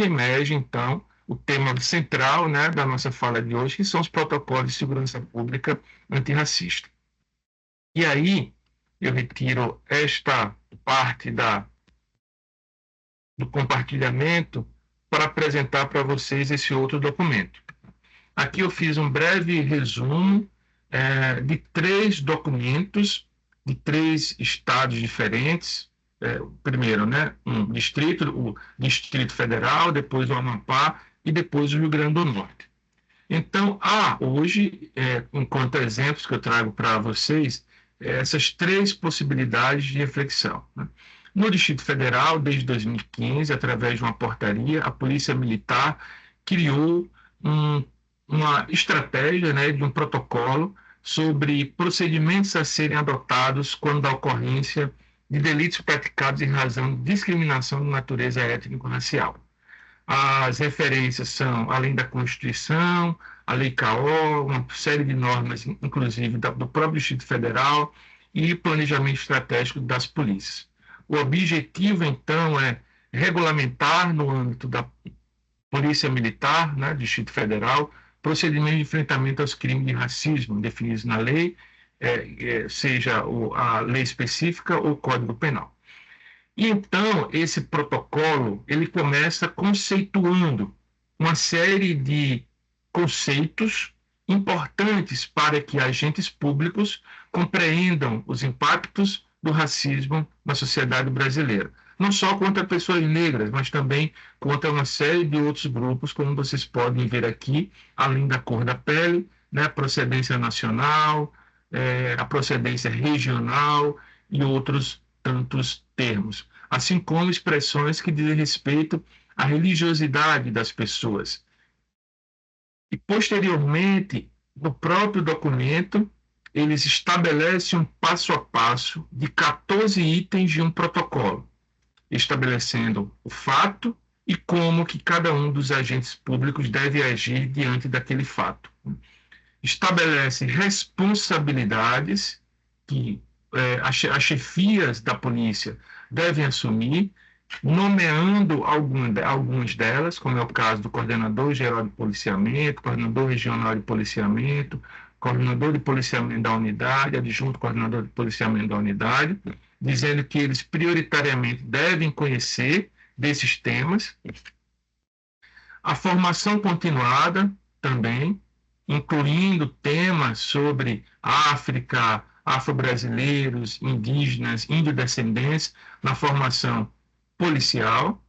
emerge, então, o tema central, né, da nossa fala de hoje, que são os protocolos de segurança pública antirracista. E aí, eu retiro esta parte do compartilhamento para apresentar para vocês esse outro documento. Aqui eu fiz um breve resumo de 3 documentos de 3 estados diferentes. Primeiro, né, o Distrito Federal, depois o Amapá e depois o Rio Grande do Norte. Então, hoje, enquanto exemplos que eu trago para vocês, essas 3 possibilidades de reflexão, né? No Distrito Federal, desde 2015, através de uma portaria, a Polícia Militar criou uma estratégia, né, de um protocolo sobre procedimentos a serem adotados quando há ocorrência de delitos praticados em razão de discriminação de natureza étnico-racial. As referências são, além da Constituição, a Lei CAO, uma série de normas, inclusive do próprio Distrito Federal, e planejamento estratégico das polícias. O objetivo, então, é regulamentar no âmbito Polícia Militar, né, Distrito Federal, procedimentos de enfrentamento aos crimes de racismo definidos na lei, seja a lei específica ou o Código Penal. E então, esse protocolo, ele começa conceituando uma série de conceitos importantes para que agentes públicos compreendam os impactos do racismo na sociedade brasileira. Não só contra pessoas negras, mas também contra uma série de outros grupos, como vocês podem ver aqui, além da cor da pele, né, procedência nacional, a procedência regional e outros tantos termos, assim como expressões que dizem respeito à religiosidade das pessoas. E, posteriormente, no próprio documento, eles estabelecem um passo a passo de 14 itens de um protocolo, estabelecendo o fato e como que cada um dos agentes públicos deve agir diante daquele fato. Estabelece responsabilidades que as chefias da polícia devem assumir, nomeando algumas delas, como é o caso do coordenador geral de policiamento, coordenador regional de policiamento, coordenador de policiamento da unidade, adjunto coordenador de policiamento da unidade, dizendo que eles prioritariamente devem conhecer desses temas. A formação continuada também, incluindo temas sobre África, afro-brasileiros, indígenas, índio-descendentes, na formação policial.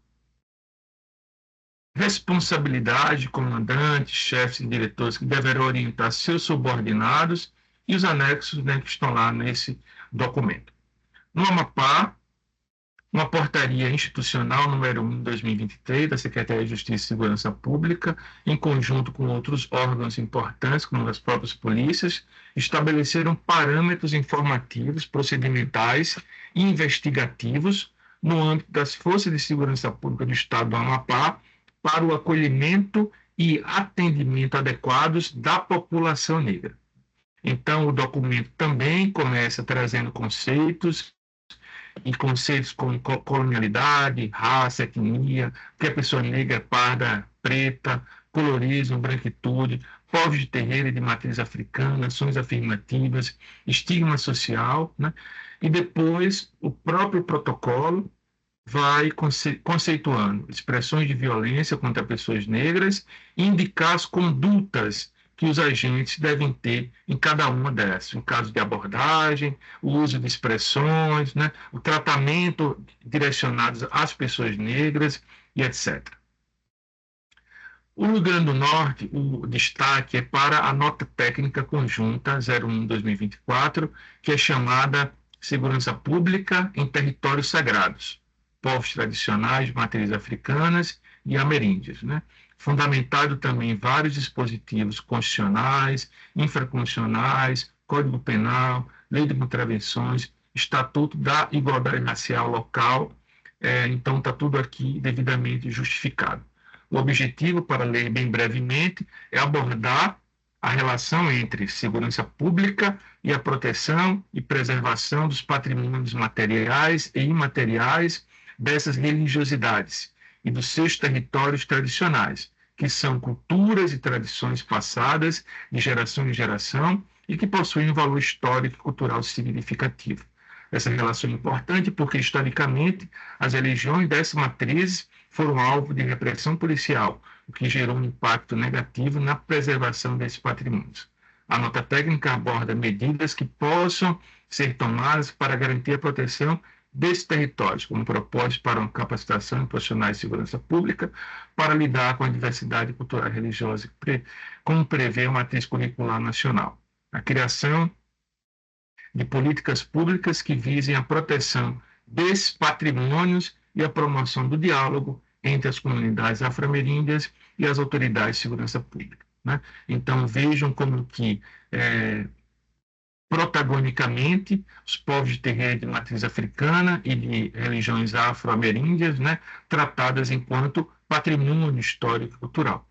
Responsabilidade de comandantes, chefes e diretores que deverão orientar seus subordinados e os anexos, né, que estão lá nesse documento. No Amapá, uma portaria institucional número 1 de 2023 da Secretaria de Justiça e Segurança Pública, em conjunto com outros órgãos importantes, como as próprias polícias, estabeleceram parâmetros informativos, procedimentais e investigativos no âmbito das Forças de Segurança Pública do Estado do Amapá para o acolhimento e atendimento adequados da população negra. Então, o documento também começa trazendo conceitos como colonialidade, raça, etnia, que a pessoa negra, parda, preta, colorismo, branquitude, povos de terreiro e de matriz africana, ações afirmativas, estigma social, né? E depois o próprio protocolo vai conceituando expressões de violência contra pessoas negras e indicar as condutas que os agentes devem ter em cada uma dessas, em caso de abordagem, o uso de expressões, né, o tratamento direcionado às pessoas negras e etc. O Rio Grande do Norte, o destaque é para a nota técnica conjunta 01/2024, que é chamada Segurança Pública em Territórios Sagrados, povos tradicionais de matriz africanas e ameríndias, né? Fundamentado também em vários dispositivos constitucionais, infraconstitucionais, Código Penal, Lei de Contravenções, Estatuto da Igualdade Racial Local, então está tudo aqui devidamente justificado. O objetivo, para ler bem brevemente, é abordar a relação entre segurança pública e a proteção e preservação dos patrimônios materiais e imateriais dessas religiosidades e dos seus territórios tradicionais, que são culturas e tradições passadas de geração em geração e que possuem um valor histórico e cultural significativo. Essa relação é importante porque, historicamente, as religiões dessas matrizes foram alvo de repressão policial, o que gerou um impacto negativo na preservação desses patrimônios. A nota técnica aborda medidas que possam ser tomadas para garantir a proteção desses territórios, como propósito para uma capacitação de profissionais de segurança pública para lidar com a diversidade cultural e religiosa, como prevê a matriz curricular nacional. A criação de políticas públicas que visem a proteção desses patrimônios e a promoção do diálogo entre as comunidades afro-ameríndias e as autoridades de segurança pública, né? Então, vejam como que protagonicamente, os povos de terreiro de matriz africana e de religiões afro-ameríndias, né, tratadas enquanto patrimônio histórico e cultural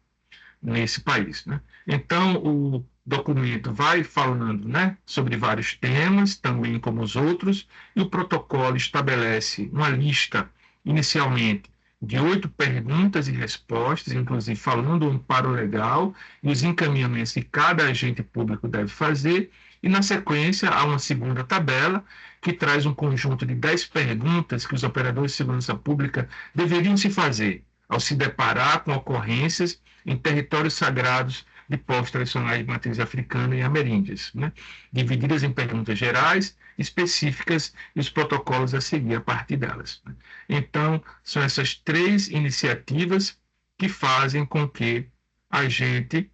nesse país, né? Então, o documento vai falando, né, sobre vários temas, também como os outros, e o protocolo estabelece uma lista, inicialmente, de 8 perguntas e respostas, inclusive falando o amparo legal e os encaminhamentos que cada agente público deve fazer, e na sequência há uma segunda tabela que traz um conjunto de 10 perguntas que os operadores de segurança pública deveriam se fazer ao se deparar com ocorrências em territórios sagrados de povos tradicionais de matriz africana e ameríndias, né? Divididas em perguntas gerais, específicas e os protocolos a seguir a partir delas, né? Então, são essas 3 iniciativas que fazem com que a gente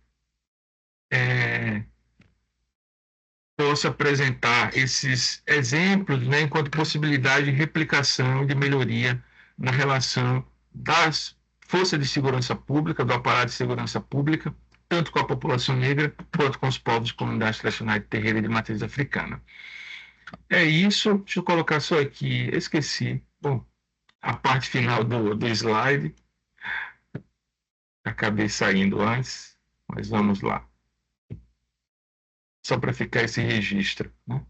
possa apresentar esses exemplos, né, enquanto possibilidade de replicação e de melhoria na relação das forças de segurança pública, do aparato de segurança pública, tanto com a população negra quanto com os povos de comunidades tradicionais de terreiro e de matriz africana. É isso, deixa eu colocar só aqui, esqueci, bom, a parte final do slide, acabei saindo antes, mas vamos lá. Só para ficar esse registro, né?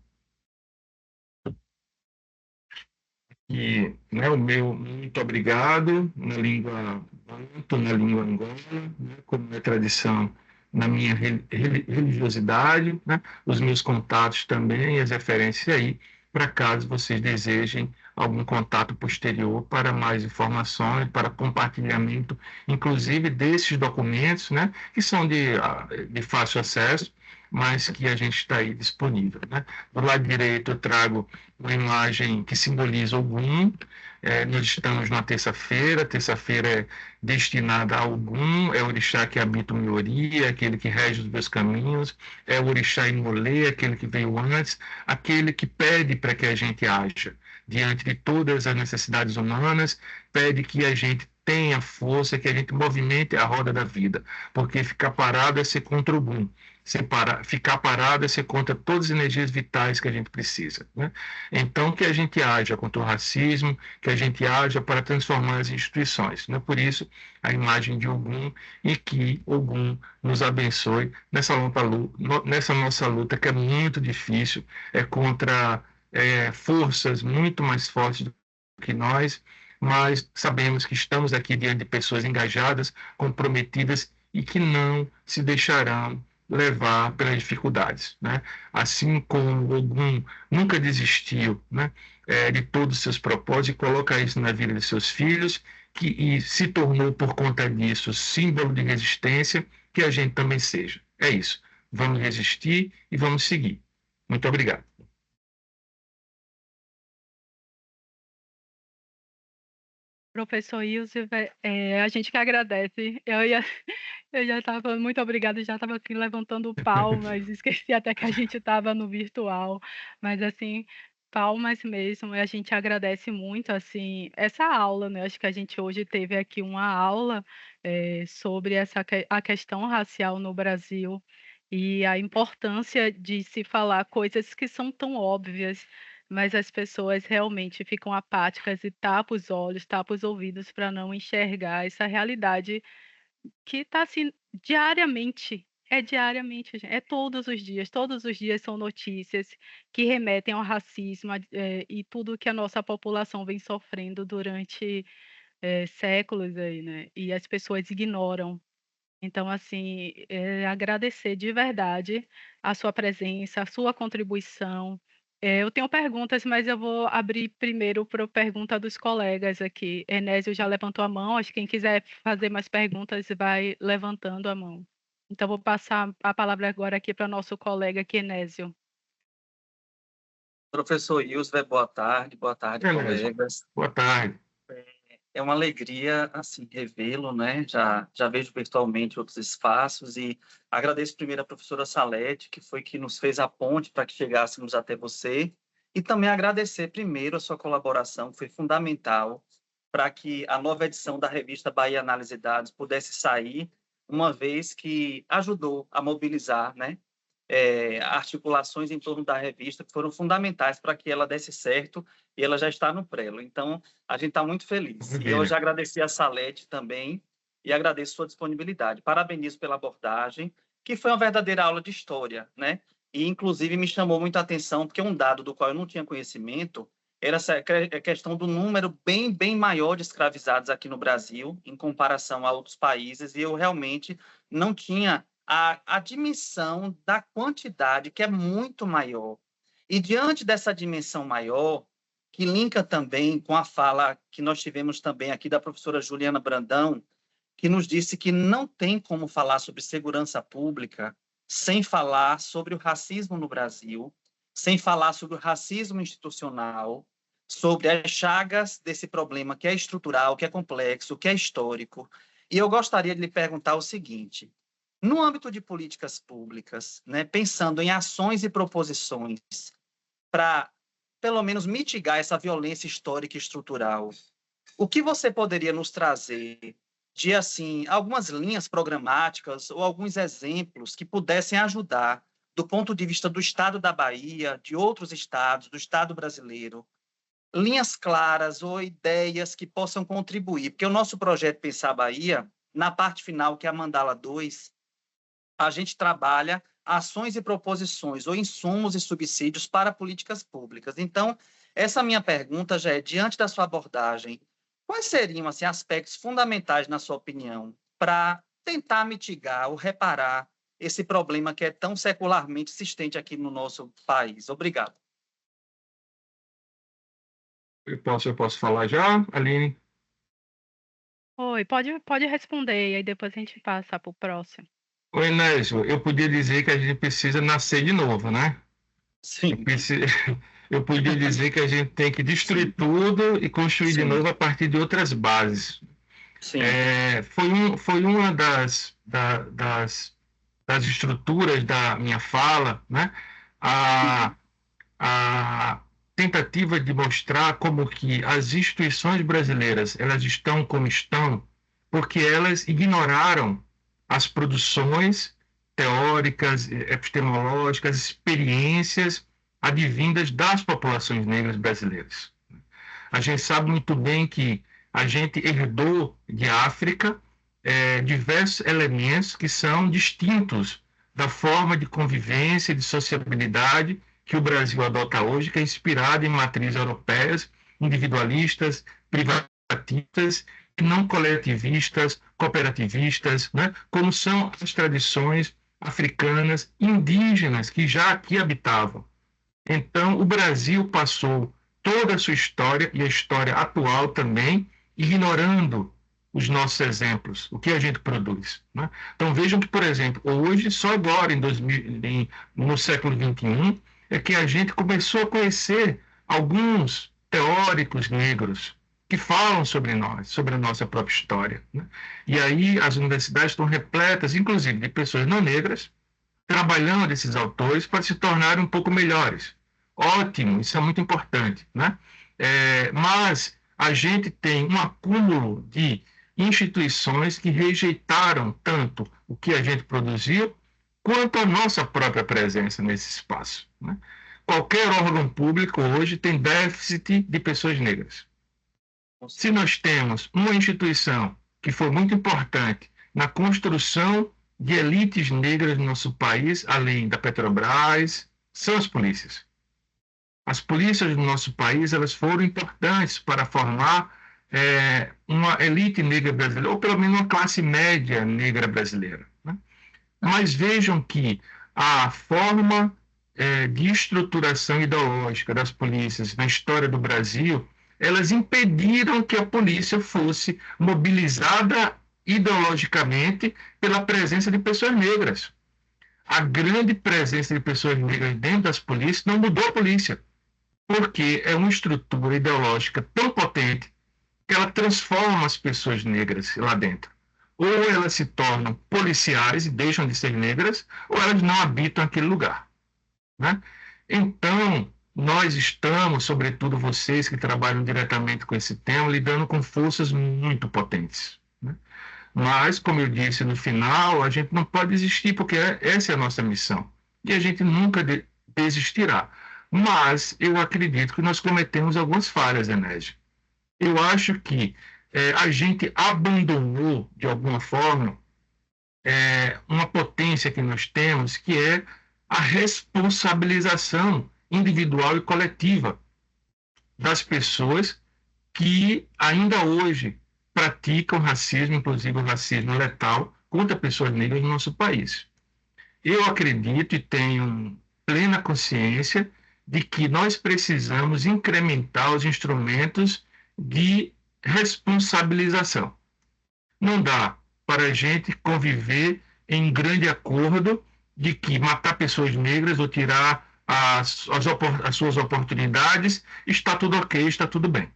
E, né, o meu muito obrigado na língua banto, na língua angola, né, como é tradição na minha religiosidade, né, os meus contatos também, as referências aí, para caso vocês desejem algum contato posterior para mais informações, para compartilhamento, inclusive desses documentos, né, que são de fácil acesso, mas que a gente está aí disponível, né? Do lado direito eu trago uma imagem que simboliza Ogum. Nós estamos na terça-feira é destinada a Ogum, é o orixá que habita o Miori, é aquele que rege os meus caminhos, é o orixá Imolê, aquele que veio antes, aquele que pede para que a gente haja diante de todas as necessidades humanas, pede que a gente tenha força, que a gente movimente a roda da vida, porque ficar parado é ser contra o Ogum. Ficar parado é ser contra todas as energias vitais que a gente precisa, né? Então, que a gente haja contra o racismo, que a gente haja para transformar as instituições, né? Por isso, a imagem de Ogum, e que Ogum nos abençoe nessa nossa luta que é muito difícil, é contra forças muito mais fortes do que nós, mas sabemos que estamos aqui diante de pessoas engajadas, comprometidas e que não se deixarão levar pelas dificuldades, né? Assim como Ogum nunca desistiu, né, de todos os seus propósitos e coloca isso na vida de seus filhos, e se tornou por conta disso símbolo de resistência, que a gente também seja. É isso. Vamos resistir e vamos seguir. Muito obrigado. Professor Ilse, a gente que agradece. Eu já estava falando muito obrigada, já estava aqui levantando palmas, esqueci até que a gente estava no virtual, mas assim, palmas mesmo, e a gente agradece muito, assim, essa aula, né? Acho que a gente hoje teve aqui uma aula sobre a questão racial no Brasil e a importância de se falar coisas que são tão óbvias, mas as pessoas realmente ficam apáticas e tapam os olhos, tapam os ouvidos para não enxergar essa realidade que está assim diariamente. É diariamente, gente, é todos os dias são notícias que remetem ao racismo e tudo que a nossa população vem sofrendo durante séculos aí, né? E as pessoas ignoram. Então, assim, agradecer de verdade a sua presença, a sua contribuição. Eu tenho perguntas, mas eu vou abrir primeiro para a pergunta dos colegas aqui. Enésio já levantou a mão, acho que quem quiser fazer mais perguntas vai levantando a mão. Então, vou passar a palavra agora aqui para o nosso colega aqui, Enésio. Professor Ilse, boa tarde, colegas. Boa tarde. É uma alegria, assim, revê-lo, né? Já vejo virtualmente outros espaços e agradeço primeiro a professora Salete, que foi que nos fez a ponte para que chegássemos até você, e também agradecer primeiro a sua colaboração, que foi fundamental para que a nova edição da revista Bahia Análise de Dados pudesse sair, uma vez que ajudou a mobilizar, né? Articulações em torno da revista que foram fundamentais para que ela desse certo, e ela já está no prelo. Então, a gente está muito feliz. E eu já agradeci a Salete também e agradeço sua disponibilidade. Parabenizo pela abordagem, que foi uma verdadeira aula de história, né? E, inclusive, me chamou muito a atenção, porque um dado do qual eu não tinha conhecimento era a questão do número bem maior de escravizados aqui no Brasil, em comparação a outros países, e eu realmente não tinha a dimensão da quantidade, que é muito maior. E diante dessa dimensão maior, que linka também com a fala que nós tivemos também aqui da professora Juliana Brandão, que nos disse que não tem como falar sobre segurança pública sem falar sobre o racismo no Brasil, sem falar sobre o racismo institucional, sobre as chagas desse problema que é estrutural, que é complexo, que é histórico. E eu gostaria de lhe perguntar o seguinte: no âmbito de políticas públicas, né, pensando em ações e proposições para, pelo menos, mitigar essa violência histórica e estrutural, o que você poderia nos trazer de, assim, algumas linhas programáticas ou alguns exemplos que pudessem ajudar, do ponto de vista do Estado da Bahia, de outros estados, do Estado brasileiro, linhas claras ou ideias que possam contribuir? Porque o nosso projeto Pensar Bahia, na parte final, que é a Mandala 2, a gente trabalha ações e proposições ou insumos e subsídios para políticas públicas. Então, essa minha pergunta já é, diante da sua abordagem, quais seriam, assim, aspectos fundamentais, na sua opinião, para tentar mitigar ou reparar esse problema que é tão secularmente existente aqui no nosso país? Obrigado. Eu posso falar já, Aline? Oi, pode responder, e aí depois a gente passa para o próximo. Oi, Inésio, eu podia dizer que a gente precisa nascer de novo, né? Sim. Eu podia dizer que a gente tem que destruir tudo e construir de novo a partir de outras bases. Sim. Foi uma das estruturas da minha fala, né? A tentativa de mostrar como que as instituições brasileiras elas estão como estão porque elas ignoraram as produções teóricas, epistemológicas, experiências advindas das populações negras brasileiras. A gente sabe muito bem que a gente herdou de África diversos elementos que são distintos da forma de convivência e de sociabilidade que o Brasil adota hoje, que é inspirada em matrizes europeias, individualistas, privatistas, não coletivistas, cooperativistas, né? Como são as tradições africanas indígenas que já aqui habitavam. Então, o Brasil passou toda a sua história e a história atual também, ignorando os nossos exemplos, o que a gente produz, né? Então, vejam que, por exemplo, hoje, só agora, no século XXI, é que a gente começou a conhecer alguns teóricos negros que falam sobre nós, sobre a nossa própria história, né? E aí as universidades estão repletas, inclusive, de pessoas não negras, trabalhando esses autores para se tornarem um pouco melhores. Ótimo, isso é muito importante, né? Mas a gente tem um acúmulo de instituições que rejeitaram tanto o que a gente produziu, quanto a nossa própria presença nesse espaço, né? Qualquer órgão público hoje tem déficit de pessoas negras. Se nós temos uma instituição que foi muito importante na construção de elites negras no nosso país, além da Petrobras, são as polícias. As polícias do nosso país elas foram importantes para formar uma elite negra brasileira, ou pelo menos uma classe média negra brasileira, né? Mas vejam que a forma de estruturação ideológica das polícias na história do Brasil, elas impediram que a polícia fosse mobilizada ideologicamente pela presença de pessoas negras. A grande presença de pessoas negras dentro das polícias não mudou a polícia, porque é uma estrutura ideológica tão potente que ela transforma as pessoas negras lá dentro. Ou elas se tornam policiais e deixam de ser negras, ou elas não habitam aquele lugar, né? Então, nós estamos, sobretudo vocês que trabalham diretamente com esse tema, lidando com forças muito potentes, né? Mas, como eu disse no final, a gente não pode desistir, porque essa é a nossa missão. E a gente nunca desistirá. Mas eu acredito que nós cometemos algumas falhas, Enésio. Eu acho que a gente abandonou, de alguma forma, uma potência que nós temos, que é a responsabilização individual e coletiva das pessoas que ainda hoje praticam racismo, inclusive o racismo letal, contra pessoas negras no nosso país. Eu acredito e tenho plena consciência de que nós precisamos incrementar os instrumentos de responsabilização. Não dá para a gente conviver em grande acordo de que matar pessoas negras ou tirar as suas oportunidades está tudo ok, está tudo bem,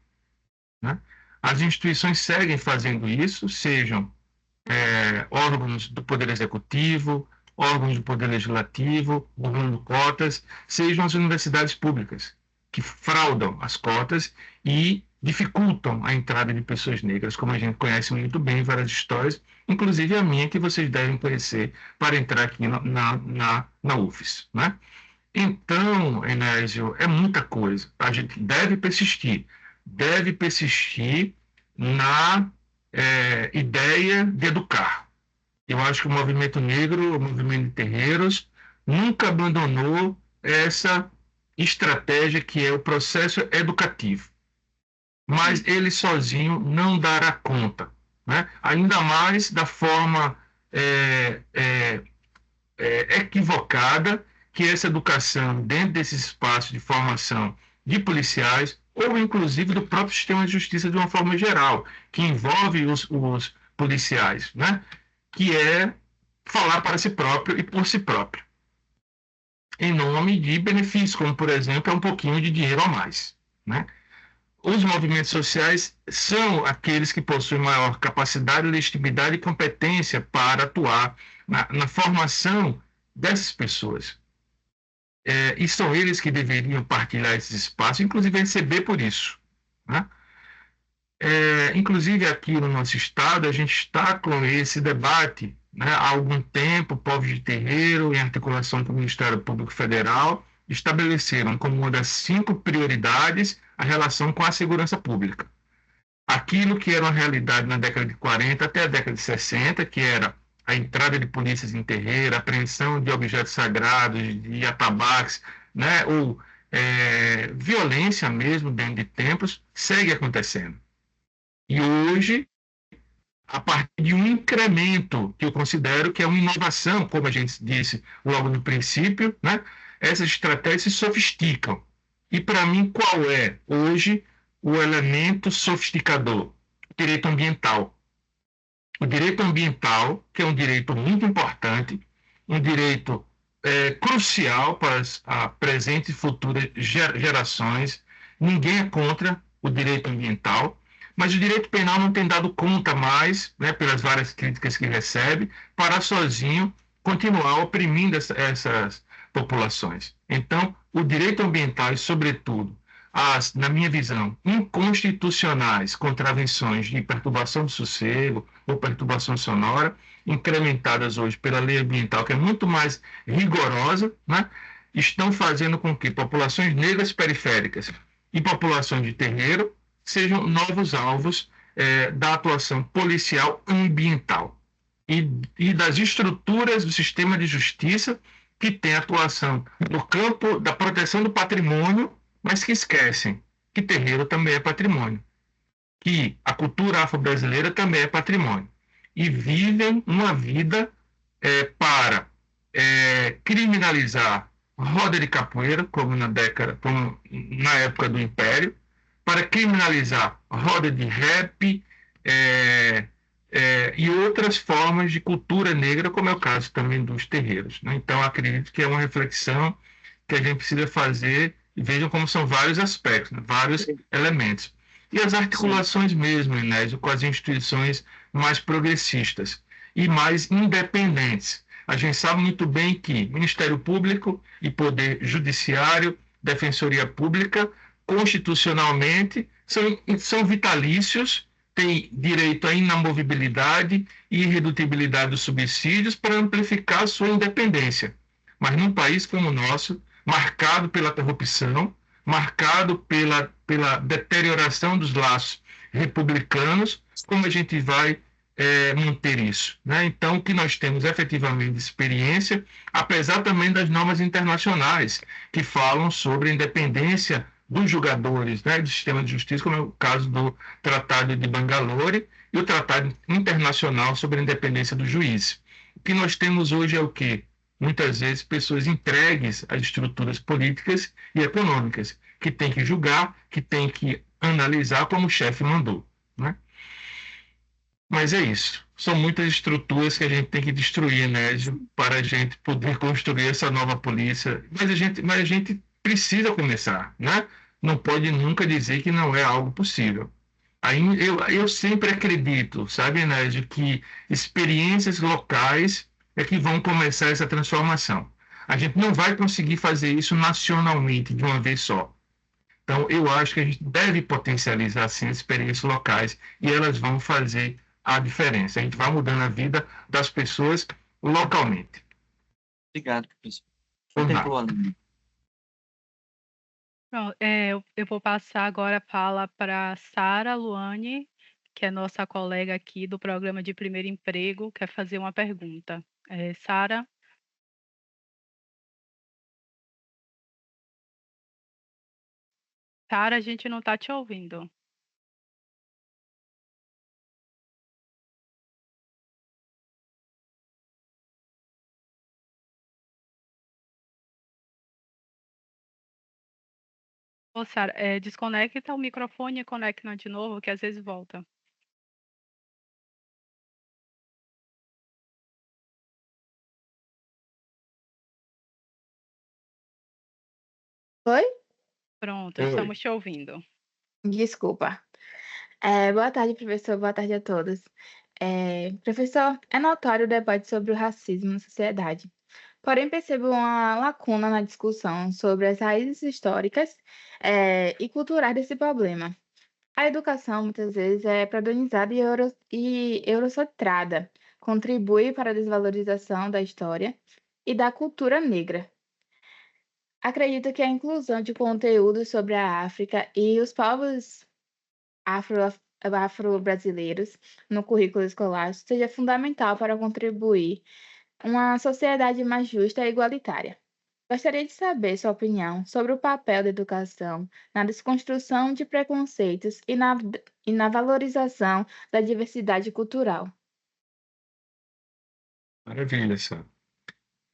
né? As instituições seguem fazendo isso, sejam órgãos do Poder Executivo, órgãos do Poder Legislativo, ordenando cotas, sejam as universidades públicas, que fraudam as cotas e dificultam a entrada de pessoas negras, como a gente conhece muito bem várias histórias, inclusive a minha, que vocês devem conhecer, para entrar aqui na UFES, né? Então, Enésio, é muita coisa. A gente deve persistir na ideia de educar. Eu acho que o movimento negro, o movimento de terreiros, nunca abandonou essa estratégia que é o processo educativo. Mas ele sozinho não dará conta, né? Ainda mais da forma equivocada que essa educação, dentro desse espaço de formação de policiais, ou inclusive do próprio sistema de justiça de uma forma geral, que envolve os policiais, né? Que é falar para si próprio e por si próprio, em nome de benefícios, como, por exemplo, um pouquinho de dinheiro a mais, né? Os movimentos sociais são aqueles que possuem maior capacidade, legitimidade e competência para atuar na formação dessas pessoas. E são eles que deveriam partilhar esses espaços, inclusive receber por isso, né? Inclusive aqui no nosso estado, a gente está com esse debate, né, há algum tempo. Povos de terreiro, em articulação com o Ministério Público Federal, estabeleceram como uma das 5 prioridades a relação com a segurança pública. Aquilo que era uma realidade na década de 40 até a década de 60, que era a entrada de polícias em terreiro, a apreensão de objetos sagrados, de atabaques, né, ou violência mesmo dentro de templos, segue acontecendo. E hoje, a partir de um incremento, que eu considero que é uma inovação, como a gente disse logo no princípio, né, essas estratégias se sofisticam. E, para mim, qual é hoje o elemento sofisticador? O direito ambiental. O direito ambiental, que é um direito muito importante, um direito crucial para as presentes e futuras gerações. Ninguém é contra o direito ambiental, mas o direito penal não tem dado conta mais, né, pelas várias críticas que recebe, para sozinho continuar oprimindo essas populações. Então, o direito ambiental e, sobretudo, as, na minha visão, inconstitucionais contravenções de perturbação do sossego ou perturbação sonora, incrementadas hoje pela lei ambiental, que é muito mais rigorosa, né, estão fazendo com que populações negras periféricas e populações de terreiro sejam novos alvos da atuação policial ambiental e das estruturas do sistema de justiça que tem atuação no campo da proteção do patrimônio, mas que esquecem que terreiro também é patrimônio, que a cultura afro-brasileira também é patrimônio, e vivem uma vida para criminalizar roda de capoeira, como na época do Império, para criminalizar roda de rap e outras formas de cultura negra, como é o caso também dos terreiros, né? Então, acredito que é uma reflexão que a gente precisa fazer, e vejam como são vários aspectos, né? Vários elementos. E as articulações mesmo, Enésio, com as instituições mais progressistas e mais independentes. A gente sabe muito bem que Ministério Público e Poder Judiciário, Defensoria Pública, constitucionalmente, são vitalícios, têm direito à inamovibilidade e irredutibilidade dos subsídios para amplificar a sua independência. Mas num país como o nosso, marcado pela corrupção, marcado pela deterioração dos laços republicanos, como a gente vai manter isso, né? Então, o que nós temos efetivamente de experiência, apesar também das normas internacionais, que falam sobre a independência dos julgadores, né, do sistema de justiça, como é o caso do Tratado de Bangalore e o Tratado Internacional sobre a Independência do Juiz. O que nós temos hoje é o quê? Muitas vezes pessoas entregues às estruturas políticas e econômicas, que têm que julgar, que têm que analisar como o chefe mandou, né? Mas é isso. São muitas estruturas que a gente tem que destruir, né, para a gente poder construir essa nova polícia. Mas a gente precisa começar, né? Não pode nunca dizer que não é algo possível. Aí eu sempre acredito, sabe, Nédio, que experiências locais é que vão começar essa transformação. A gente não vai conseguir fazer isso nacionalmente de uma vez só. Então, eu acho que a gente deve potencializar, sim, as experiências locais e elas vão fazer a diferença. A gente vai mudando a vida das pessoas localmente. Obrigado, professor. Por nada. Contemplou, aluno. Pronto, eu vou passar agora a fala para Sara Luane, que é nossa colega aqui do programa de primeiro emprego, quer fazer uma pergunta. Sara? Sara, a gente não está te ouvindo. Ô, Sara, desconecta o microfone e conecta de novo, que às vezes volta. Oi? Pronto, Oi. estamos te ouvindo. Desculpa. Boa tarde, professor. Boa tarde a todos. Professor, é notório o debate sobre o racismo na sociedade. Porém, percebo uma lacuna na discussão sobre as raízes históricas, e culturais desse problema. A educação, muitas vezes, é padronizada e eurocentrada, contribui para a desvalorização da história e da cultura negra. Acredito que a inclusão de conteúdos sobre a África e os povos afro-brasileiros no currículo escolar seja fundamental para contribuir uma sociedade mais justa e igualitária. Gostaria de saber sua opinião sobre o papel da educação na desconstrução de preconceitos e na valorização da diversidade cultural. Maravilha, Sara.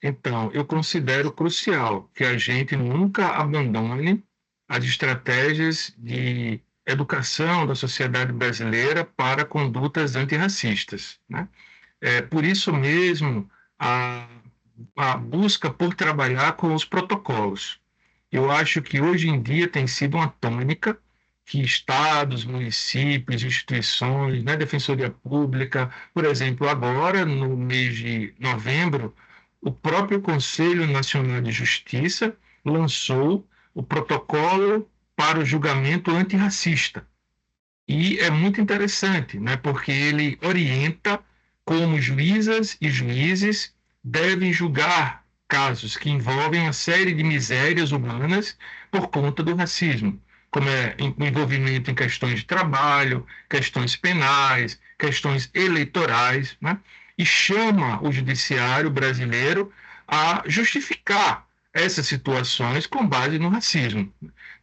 Então, eu considero crucial que a gente nunca abandone as estratégias de educação da sociedade brasileira para condutas antirracistas, né? Por isso mesmo, a busca por trabalhar com os protocolos. Eu acho que hoje em dia tem sido uma tônica que estados, municípios, instituições, né, Defensoria Pública, por exemplo, agora, no mês de novembro, o próprio Conselho Nacional de Justiça lançou o protocolo para o julgamento antirracista. E é muito interessante, né, porque ele orienta como juízas e juízes devem julgar casos que envolvem uma série de misérias humanas por conta do racismo, como é o envolvimento em questões de trabalho, questões penais, questões eleitorais, né? E chama o judiciário brasileiro a justificar essas situações com base no racismo.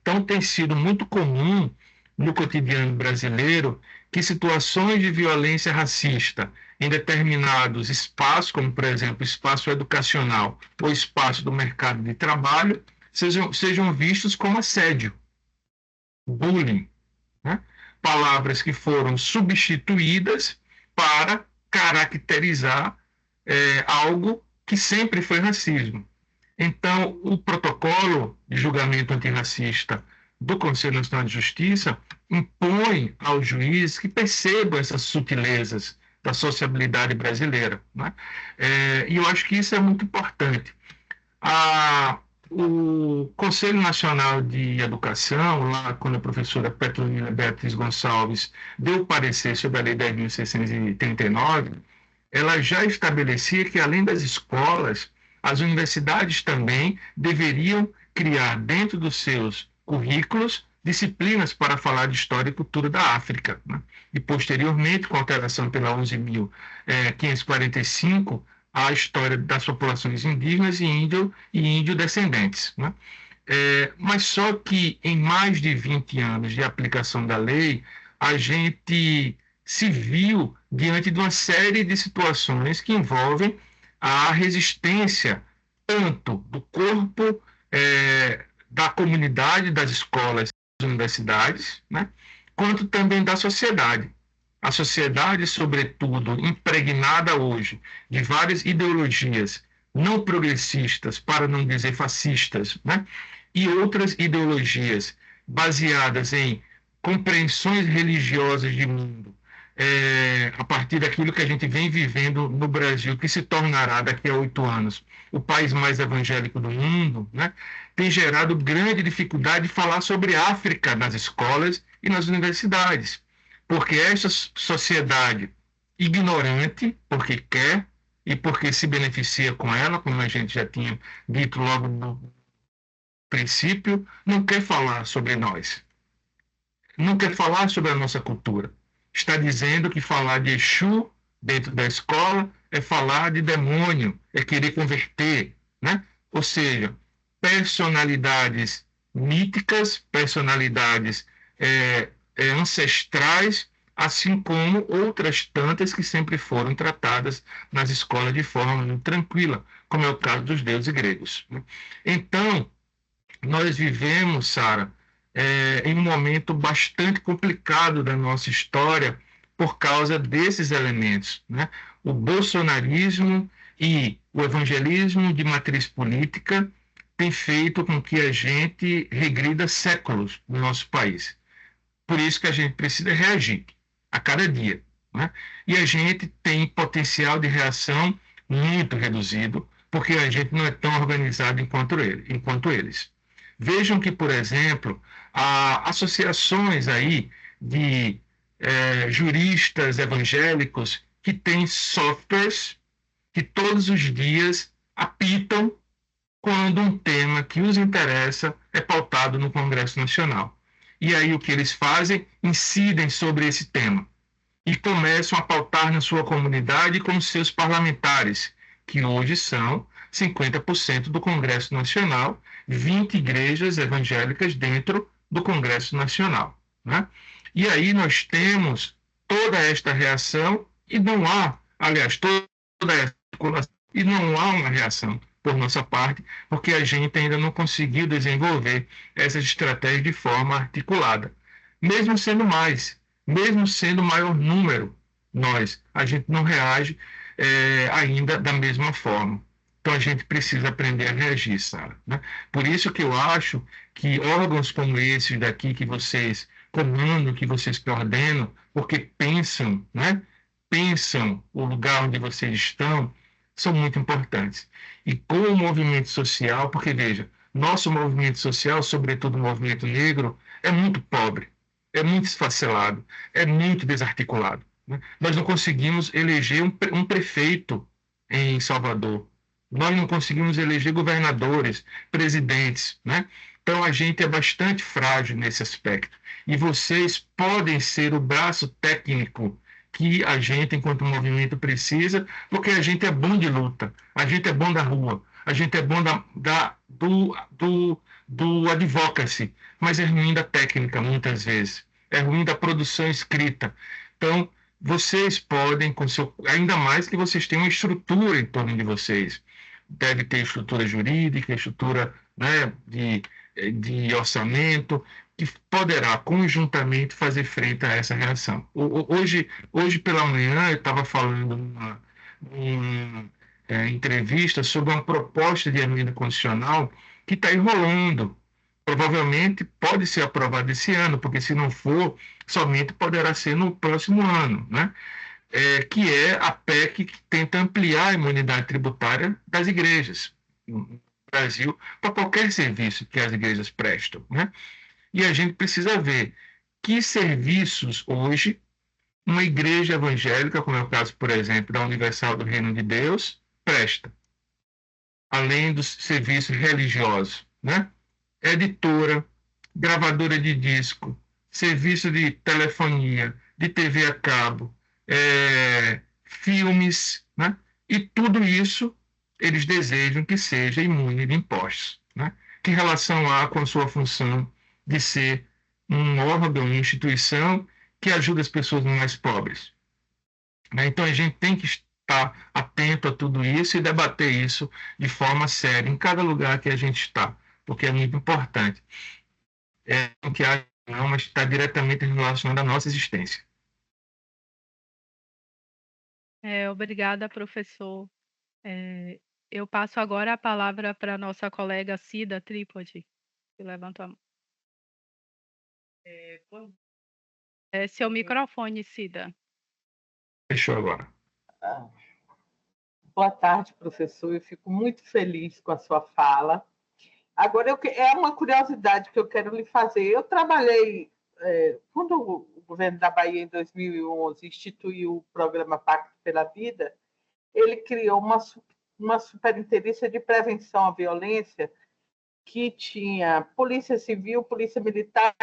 Então, tem sido muito comum no cotidiano brasileiro que situações de violência racista em determinados espaços, como, por exemplo, o espaço educacional ou espaço do mercado de trabalho, sejam vistos como assédio, bullying, né? Palavras que foram substituídas para caracterizar algo que sempre foi racismo. Então, o protocolo de julgamento antirracista do Conselho Nacional de Justiça impõe aos juízes que percebam essas sutilezas da sociabilidade brasileira, né? E eu acho que isso é muito importante. O Conselho Nacional de Educação, lá quando a professora Petronila Beatriz Gonçalves deu o parecer sobre a Lei 10.639, ela já estabelecia que, além das escolas, as universidades também deveriam criar dentro dos seus currículos disciplinas para falar de história e cultura da África, né? E, posteriormente, com a alteração pela 11.545, a história das populações indígenas e índio-descendentes, né? Mas só que em mais de 20 anos de aplicação da lei, a gente se viu diante de uma série de situações que envolvem a resistência tanto do corpo, da comunidade, das escolas, das universidades, né, quanto também da sociedade. A sociedade, sobretudo, impregnada hoje de várias ideologias não progressistas, para não dizer fascistas, né, e outras ideologias baseadas em compreensões religiosas de mundo, a partir daquilo que a gente vem vivendo no Brasil, que se tornará daqui a 8 anos o país mais evangélico do mundo, né, tem gerado grande dificuldade de falar sobre África nas escolas e nas universidades, porque essa sociedade ignorante, porque quer e porque se beneficia com ela, como a gente já tinha dito logo no princípio, não quer falar sobre nós, não quer falar sobre a nossa cultura. Está dizendo que falar de Exu dentro da escola é falar de demônio, é querer converter, né? Ou seja, personalidades míticas, personalidades ancestrais, assim como outras tantas que sempre foram tratadas nas escolas de forma muito tranquila, como é o caso dos deuses gregos, né? Então, nós vivemos, Sara, em um momento bastante complicado da nossa história por causa desses elementos, né? O bolsonarismo e o evangelismo de matriz política tem feito com que a gente regrida séculos no nosso país. Por isso que a gente precisa reagir a cada dia, né? E a gente tem potencial de reação muito reduzido, porque a gente não é tão organizado enquanto eles. Vejam que, por exemplo, há associações aí de juristas evangélicos que têm softwares que todos os dias apitam quando um tema que os interessa é pautado no Congresso Nacional. E aí o que eles fazem? Incidem sobre esse tema e começam a pautar na sua comunidade com seus parlamentares, que hoje são 50% do Congresso Nacional, 20 igrejas evangélicas dentro do Congresso Nacional, né? E aí nós temos toda esta reação e não há, aliás, toda essa articulação, e não há uma reação por nossa parte, porque a gente ainda não conseguiu desenvolver essas estratégias de forma articulada. Mesmo sendo mais, mesmo sendo maior número, a gente não reage ainda da mesma forma. Então a gente precisa aprender a reagir, Sara, né? Por isso que eu acho que órgãos como esses daqui que vocês comandam, que vocês coordenam, porque pensam, né? Pensam o lugar onde vocês estão, são muito importantes. E com o movimento social, porque veja, nosso movimento social, sobretudo o movimento negro, é muito pobre, é muito esfacelado, é muito desarticulado, né? Nós não conseguimos eleger um prefeito em Salvador. Nós não conseguimos eleger governadores, presidentes, né? Então a gente é bastante frágil nesse aspecto. E vocês podem ser o braço técnico que a gente, enquanto movimento, precisa, porque a gente é bom de luta, a gente é bom da rua, a gente é bom do advocacy, mas é ruim da técnica, muitas vezes. É ruim da produção escrita. Então, vocês podem, ainda mais que vocês têm uma estrutura em torno de vocês. Deve ter estrutura jurídica, estrutura, né, de orçamento, que poderá conjuntamente fazer frente a essa reação. Hoje pela manhã, eu estava falando numa entrevista sobre uma proposta de emenda constitucional que está enrolando. Provavelmente pode ser aprovada esse ano, porque se não for, somente poderá ser no próximo ano, né? Que é a PEC que tenta ampliar a imunidade tributária das igrejas no Brasil para qualquer serviço que as igrejas prestam, né? E a gente precisa ver que serviços hoje uma igreja evangélica, como é o caso, por exemplo, da Universal do Reino de Deus, presta, além dos serviços religiosos, né? Editora, gravadora de disco, serviço de telefonia, de TV a cabo, filmes, né? E tudo isso eles desejam que seja imune de impostos, né? que relação há com a sua função de ser um órgão, uma instituição que ajuda as pessoas mais pobres? Né? Então, a gente tem que estar atento a tudo isso e debater isso de forma séria em cada lugar que a gente está, porque é muito importante. O que há não, mas está diretamente relacionado à nossa existência. Obrigada, professor. Eu passo agora a palavra para a nossa colega Cida Trípode, que levantou a mão. Seu microfone, Cida. Fechou agora. Boa tarde, professor. Eu fico muito feliz com a sua fala. Agora, é uma curiosidade que eu quero lhe fazer. Eu trabalhei, quando o governo da Bahia, em 2011, instituiu o programa Pacto pela Vida, ele criou uma superintendência de prevenção à violência que tinha Polícia Civil, Polícia Militar,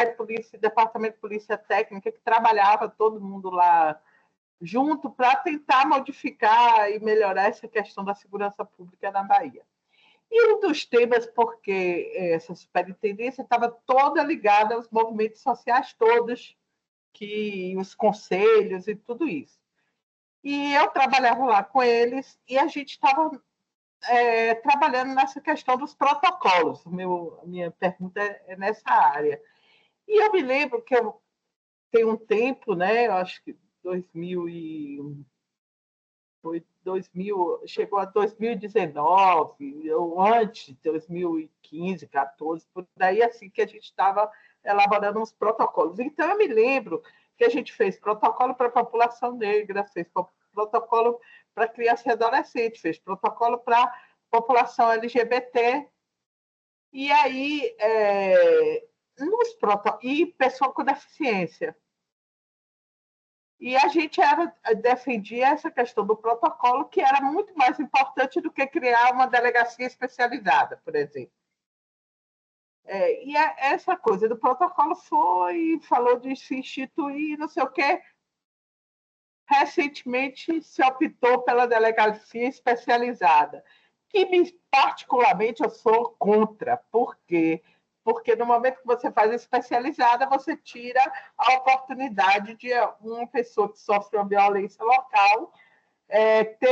Departamento de Polícia Técnica, que trabalhava todo mundo lá junto para tentar modificar e melhorar essa questão da segurança pública na Bahia. E um dos temas, porque essa superintendência estava toda ligada aos movimentos sociais todos, os conselhos e tudo isso. E eu trabalhava lá com eles e a gente estava trabalhando nessa questão dos protocolos. A minha pergunta é nessa área. E eu me lembro que eu tenho um tempo, né, eu acho que chegou a 2019, ou antes, 2015, 2014, por daí, assim, que a gente estava elaborando uns protocolos. Então, eu me lembro que a gente fez protocolo para a população negra, fez protocolo para criança e adolescente, fez protocolo para a população LGBT, e aí, e pessoa com deficiência. E a gente defendia essa questão do protocolo, que era muito mais importante do que criar uma delegacia especializada, por exemplo. E essa coisa do protocolo falou de se instituir, não sei o quê. Recentemente se optou pela delegacia especializada, que particularmente eu sou contra. Por quê? Porque no momento que você faz especializada, você tira a oportunidade de uma pessoa que sofre uma violência local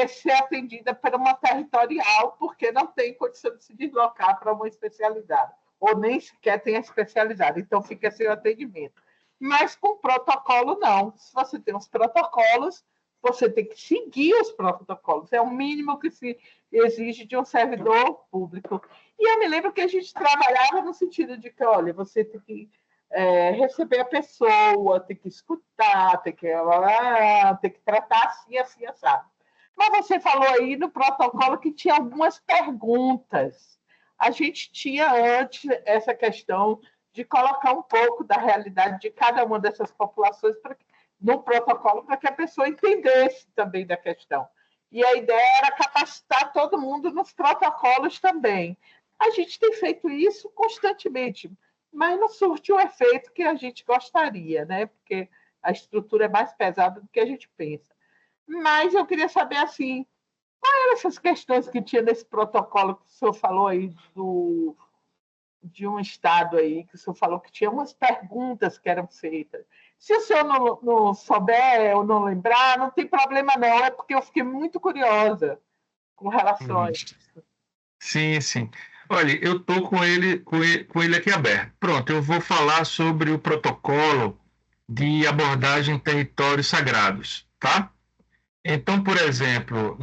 ser atendida por uma territorial, porque não tem condição de se deslocar para uma especializada, ou nem sequer tem a especializada, então fica sem atendimento. Mas com protocolo, não. Se você tem os protocolos, você tem que seguir os protocolos. É o mínimo que se exige de um servidor público. E eu me lembro que a gente trabalhava no sentido de que, olha, você tem que receber a pessoa, tem que escutar, tem que tratar assim, assim, assado. Mas você falou aí no protocolo que tinha algumas perguntas. A gente tinha antes essa questão de colocar um pouco da realidade de cada uma dessas populações no protocolo para que a pessoa entendesse também da questão. E a ideia era capacitar todo mundo nos protocolos também. A gente tem feito isso constantemente, mas não surte o efeito que a gente gostaria, né? Porque a estrutura é mais pesada do que a gente pensa. Mas eu queria saber, assim, quais eram essas questões que tinha nesse protocolo que o senhor falou aí de um estado aí, que o senhor falou que tinha umas perguntas que eram feitas. Se o senhor não souber ou não lembrar, não tem problema não, é porque eu fiquei muito curiosa com relação a isso. Sim, sim. Olha, eu estou com ele aqui aberto. Pronto, eu vou falar sobre o protocolo de abordagem em territórios sagrados, tá? Então, por exemplo,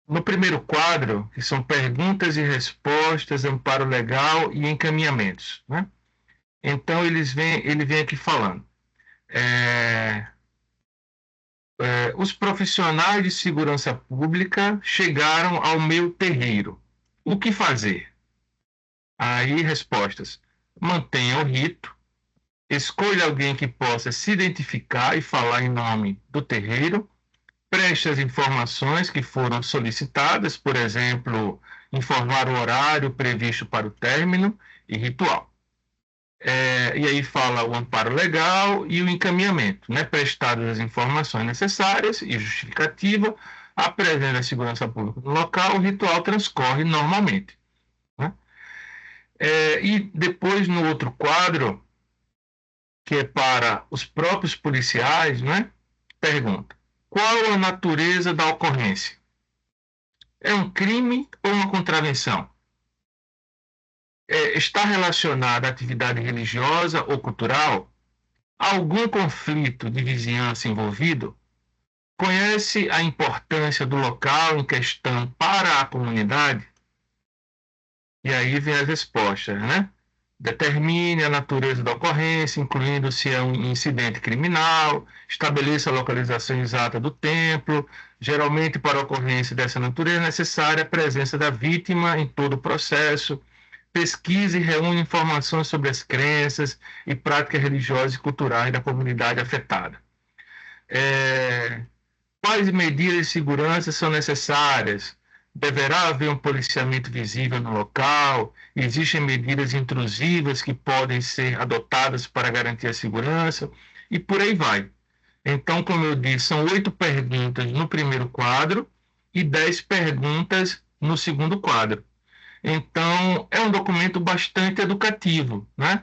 no primeiro quadro, que são perguntas e respostas, amparo legal e encaminhamentos, né? Então, ele vem aqui falando. Os profissionais de segurança pública chegaram ao meu terreiro. O que fazer? Aí, respostas. Mantenha o rito. Escolha alguém que possa se identificar e falar em nome do terreiro. Preste as informações que foram solicitadas, por exemplo, informar o horário previsto para o término e ritual. E aí fala o amparo legal e o encaminhamento, né? Prestadas as informações necessárias e justificativa, a presença da segurança pública no local, o ritual transcorre normalmente, né? E depois, no outro quadro, que é para os próprios policiais, né? Pergunta: qual a natureza da ocorrência? É um crime ou uma contravenção? Está relacionada à atividade religiosa ou cultural? Há algum conflito de vizinhança envolvido? Conhece a importância do local em questão para a comunidade? E aí vem as respostas, né? Determine a natureza da ocorrência, incluindo se é um incidente criminal, estabeleça a localização exata do templo. Geralmente, para a ocorrência dessa natureza, é necessária a presença da vítima em todo o processo. Pesquise e reúne informações sobre as crenças e práticas religiosas e culturais da comunidade afetada. Quais medidas de segurança são necessárias? Deverá haver um policiamento visível no local? Existem medidas intrusivas que podem ser adotadas para garantir a segurança? E por aí vai. Então, como eu disse, são 8 perguntas no primeiro quadro e 10 perguntas no segundo quadro. Então, é um documento bastante educativo, né?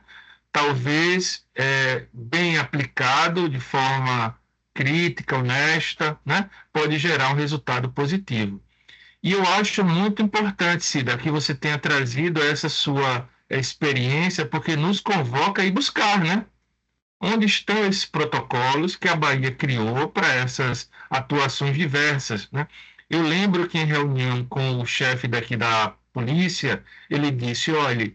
Talvez bem aplicado de forma crítica, honesta, né? Pode gerar um resultado positivo. E eu acho muito importante, Cida, que você tenha trazido essa sua experiência, porque nos convoca a ir buscar, né? Onde estão esses protocolos que a Bahia criou para essas atuações diversas, né? Eu lembro que em reunião com o chefe daqui da polícia, ele disse: olha,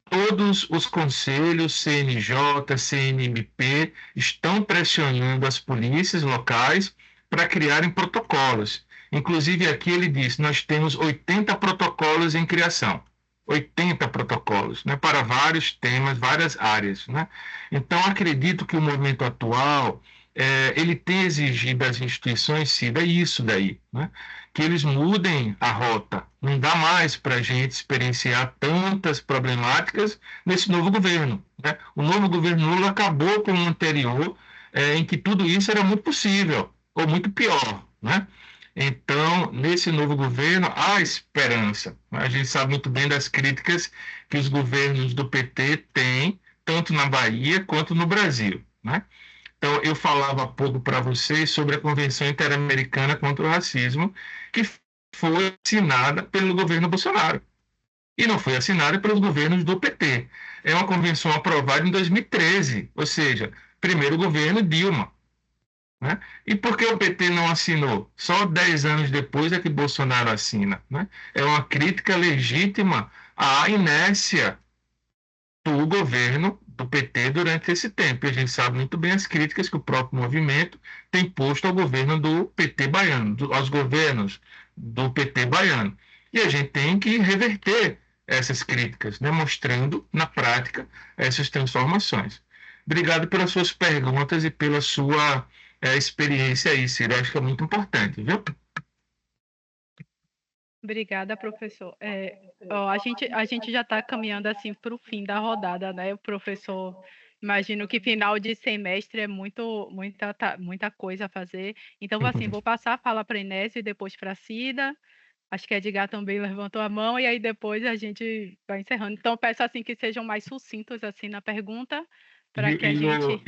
todos os conselhos CNJ, CNMP estão pressionando as polícias locais para criarem protocolos. Inclusive aqui ele disse: nós temos 80 protocolos em criação. 80 protocolos, né, para vários temas, várias áreas, né? Então, acredito que o momento atual, ele tem exigido das instituições, Cida, isso daí, né? Que eles mudem a rota. Não dá mais para a gente experienciar tantas problemáticas nesse novo governo, né? O novo governo Lula acabou com o anterior, em que tudo isso era muito possível, ou muito pior, né? Então, nesse novo governo, há esperança. A gente sabe muito bem das críticas que os governos do PT têm, tanto na Bahia quanto no Brasil, né? Então, eu falava há pouco para vocês sobre a Convenção Interamericana contra o Racismo, que foi assinada pelo governo Bolsonaro e não foi assinada pelos governos do PT. É uma convenção aprovada em 2013, ou seja, primeiro governo Dilma, né? E por que o PT não assinou? Só 10 anos depois é que Bolsonaro assina, né? É uma crítica legítima à inércia do governo do PT durante esse tempo. E a gente sabe muito bem as críticas que o próprio movimento tem posto ao governo do PT baiano, aos governos do PT baiano. E a gente tem que reverter essas críticas, né? Mostrando na prática essas transformações. Obrigado pelas suas perguntas e pela sua experiência aí, Ciro. Acho que é muito importante, viu? Obrigada, professor. A gente já está caminhando assim para o fim da rodada, né? O professor, imagino que final de semestre é muita coisa a fazer. Então, assim, vou passar a fala para a Inés e depois para a Cida. Acho que a Edgar também levantou a mão e aí depois a gente vai encerrando. Então, peço assim que sejam mais sucintos assim na pergunta, para que a gente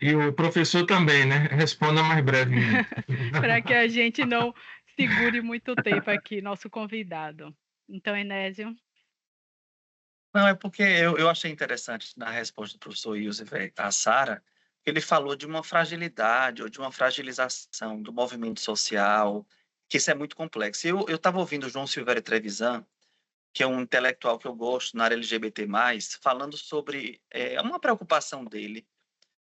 e o professor também, né? Responda mais brevemente. para que a gente não segure muito tempo aqui, nosso convidado. Então, Enésio. Não, é porque eu achei interessante na resposta do professor Yusuf a Sara, que ele falou de uma fragilidade ou de uma fragilização do movimento social, que isso é muito complexo. Eu estava ouvindo o João Silvério Trevisan, que é um intelectual que eu gosto na área LGBT+, falando sobre uma preocupação dele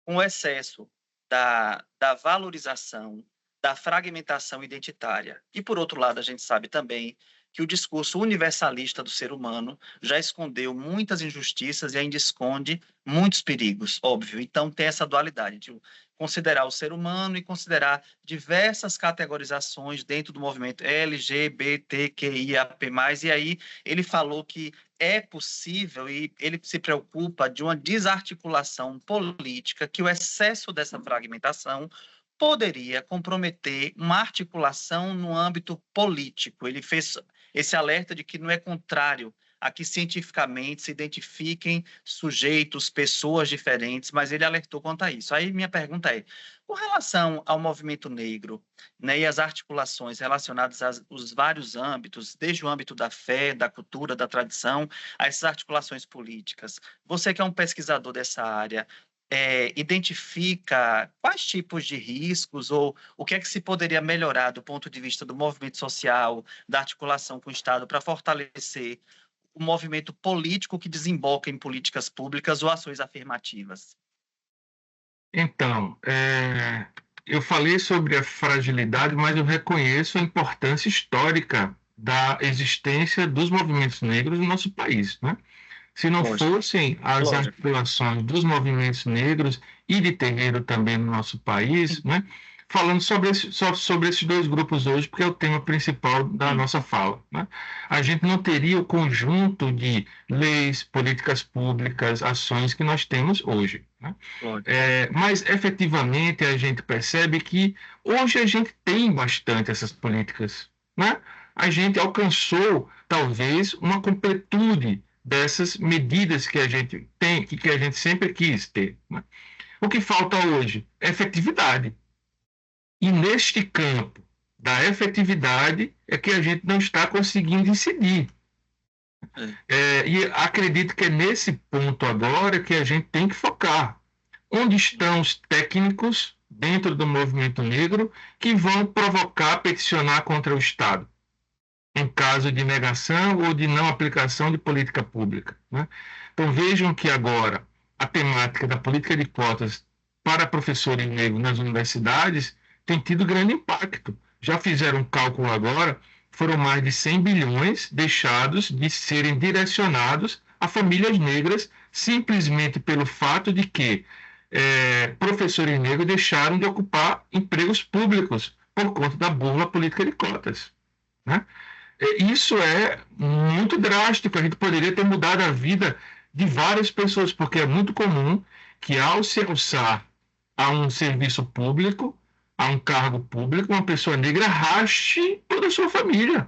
com o excesso da valorização, da fragmentação identitária. E, por outro lado, a gente sabe também que o discurso universalista do ser humano já escondeu muitas injustiças e ainda esconde muitos perigos, óbvio. Então, tem essa dualidade de considerar o ser humano e considerar diversas categorizações dentro do movimento LGBTQIAP+. E aí ele falou que é possível, e ele se preocupa de uma desarticulação política, que o excesso dessa fragmentação poderia comprometer uma articulação no âmbito político. Ele fez esse alerta de que não é contrário a que cientificamente se identifiquem sujeitos, pessoas diferentes, mas ele alertou quanto a isso. Aí minha pergunta é, com relação ao movimento negro, né, e as articulações relacionadas aos vários âmbitos, desde o âmbito da fé, da cultura, da tradição, a essas articulações políticas, você que é um pesquisador dessa área, identifica quais tipos de riscos ou o que é que se poderia melhorar do ponto de vista do movimento social, da articulação com o Estado para fortalecer o movimento político que desemboca em políticas públicas ou ações afirmativas? Então, eu falei sobre a fragilidade, mas eu reconheço a importância histórica da existência dos movimentos negros no nosso país, né? Se não fossem as articulações dos movimentos negros e de terreiro também no nosso país, né? Falando só sobre esses dois grupos hoje, porque é o tema principal da nossa fala, né? A gente não teria o conjunto de leis, políticas públicas, ações que nós temos hoje, né? Mas, efetivamente, a gente percebe que hoje a gente tem bastante essas políticas, né? A gente alcançou, talvez, uma completude dessas medidas que a gente tem, que a gente sempre quis ter, né? O que falta hoje é efetividade. E neste campo da efetividade é que a gente não está conseguindo incidir. E acredito que é nesse ponto agora que a gente tem que focar. Onde estão os técnicos dentro do movimento negro que vão provocar, peticionar contra o Estado, em caso de negação ou de não aplicação de política pública, né? Então vejam que agora a temática da política de cotas para professores negros nas universidades tem tido grande impacto. Já fizeram um cálculo agora, foram mais de 100 bilhões deixados de serem direcionados a famílias negras, simplesmente pelo fato de que professores negros deixaram de ocupar empregos públicos por conta da burla política de cotas, né? Isso é muito drástico. A gente poderia ter mudado a vida de várias pessoas, porque é muito comum que, ao se alçar a um serviço público, a um cargo público, uma pessoa negra rache toda a sua família,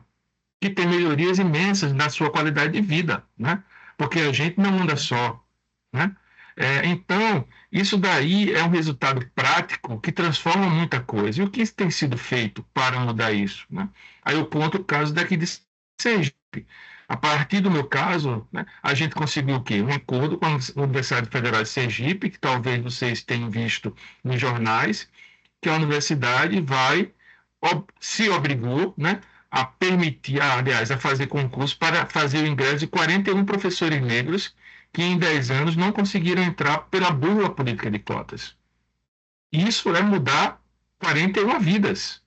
que tem melhorias imensas na sua qualidade de vida, né? Porque a gente não anda só, né? Então, isso daí é um resultado prático que transforma muita coisa. E o que tem sido feito para mudar isso, né? Aí eu conto o caso daqui de Sergipe. A partir do meu caso, né, a gente conseguiu o quê? Um acordo com a Universidade Federal de Sergipe, que talvez vocês tenham visto nos jornais, que a universidade se obrigou, né, a permitir, aliás, a fazer concurso para fazer o ingresso de 41 professores negros que em 10 anos não conseguiram entrar pela burla política de cotas. Isso é mudar 41 vidas.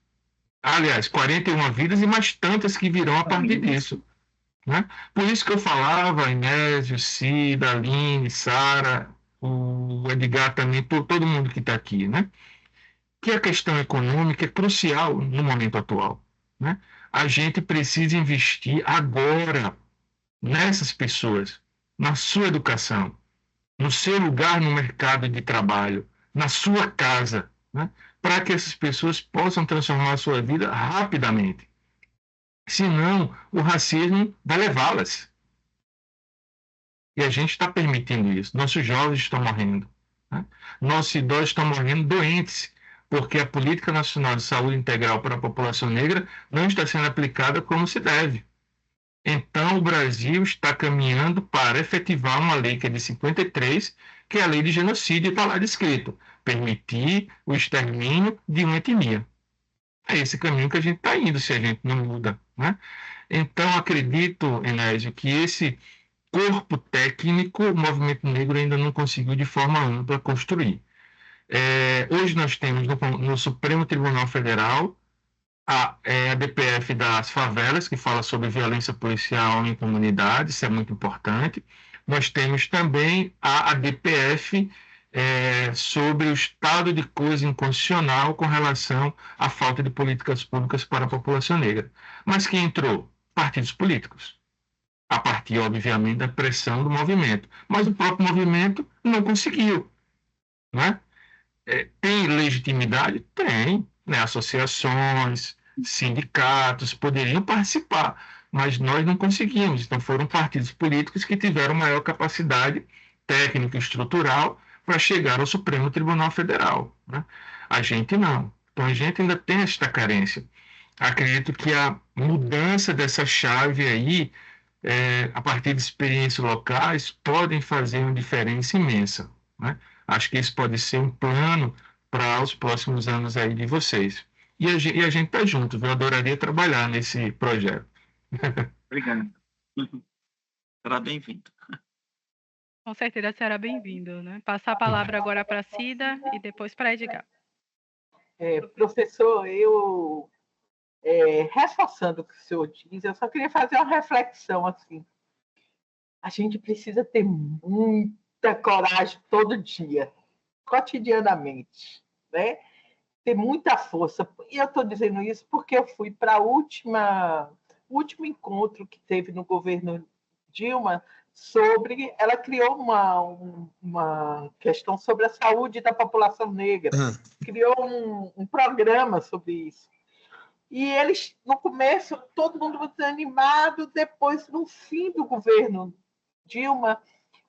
Aliás, 41 vidas e mais tantas que virão a partir disso, né? Por isso que eu falava, Inésio, Cida, Aline, Sara, o Edgar também, todo mundo que está aqui, né? Que a questão econômica é crucial no momento atual, né? A gente precisa investir agora nessas pessoas, na sua educação, no seu lugar no mercado de trabalho, na sua casa, né? Para que essas pessoas possam transformar a sua vida rapidamente. Senão, o racismo vai levá-las. E a gente está permitindo isso. Nossos jovens estão morrendo, né? Nossos idosos estão morrendo doentes, porque a Política Nacional de Saúde Integral para a População Negra não está sendo aplicada como se deve. Então, o Brasil está caminhando para efetivar uma lei que é de 53, que é a lei de genocídio, está lá descrito: permitir o extermínio de uma etnia. É esse caminho que a gente está indo se a gente não muda, né? Então, acredito, Enésio, que esse corpo técnico o movimento negro ainda não conseguiu de forma ampla construir. Hoje nós temos no Supremo Tribunal Federal a DPF das favelas, que fala sobre violência policial em comunidades, isso é muito importante. Nós temos também a DPF sobre o estado de coisa inconstitucional com relação à falta de políticas públicas para a população negra. Mas quem entrou? Partidos políticos. A partir, obviamente, da pressão do movimento. Mas o próprio movimento não conseguiu, né? Tem legitimidade? Tem, né? Associações, sindicatos poderiam participar, mas nós não conseguimos. Então, foram partidos políticos que tiveram maior capacidade técnica e estrutural para chegar ao Supremo Tribunal Federal, né? A gente não. Então, a gente ainda tem esta carência. Acredito que a mudança dessa chave aí, a partir de experiências locais, podem fazer uma diferença imensa, né? Acho que isso pode ser um plano para os próximos anos aí de vocês. E a gente está junto, viu? Eu adoraria trabalhar nesse projeto. Obrigado. Será bem-vindo. Com certeza será bem-vindo, né? Passar a palavra agora para a Cida e depois para Edgar. Professor, eu, reforçando o que o senhor diz, eu só queria fazer uma reflexão assim. A gente precisa ter muita coragem todo dia, cotidianamente, né? Ter muita força. E eu estou dizendo isso porque eu fui para o último encontro que teve no governo Dilma sobre... Ela criou uma questão sobre a saúde da população negra. Criou um programa sobre isso. E eles, no começo, todo mundo muito animado, depois, no fim do governo Dilma,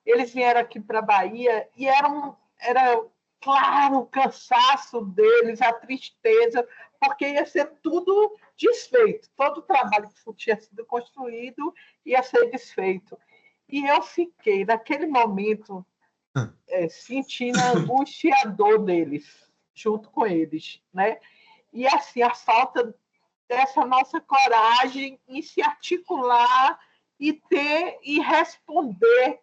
eles vieram aqui para a Bahia e era claro o cansaço deles, a tristeza, porque ia ser tudo desfeito. Todo o trabalho que tinha sido construído ia ser desfeito. E eu fiquei, naquele momento, sentindo a angústia e a dor deles, junto com eles, né? E, assim, a falta dessa nossa coragem em se articular e responder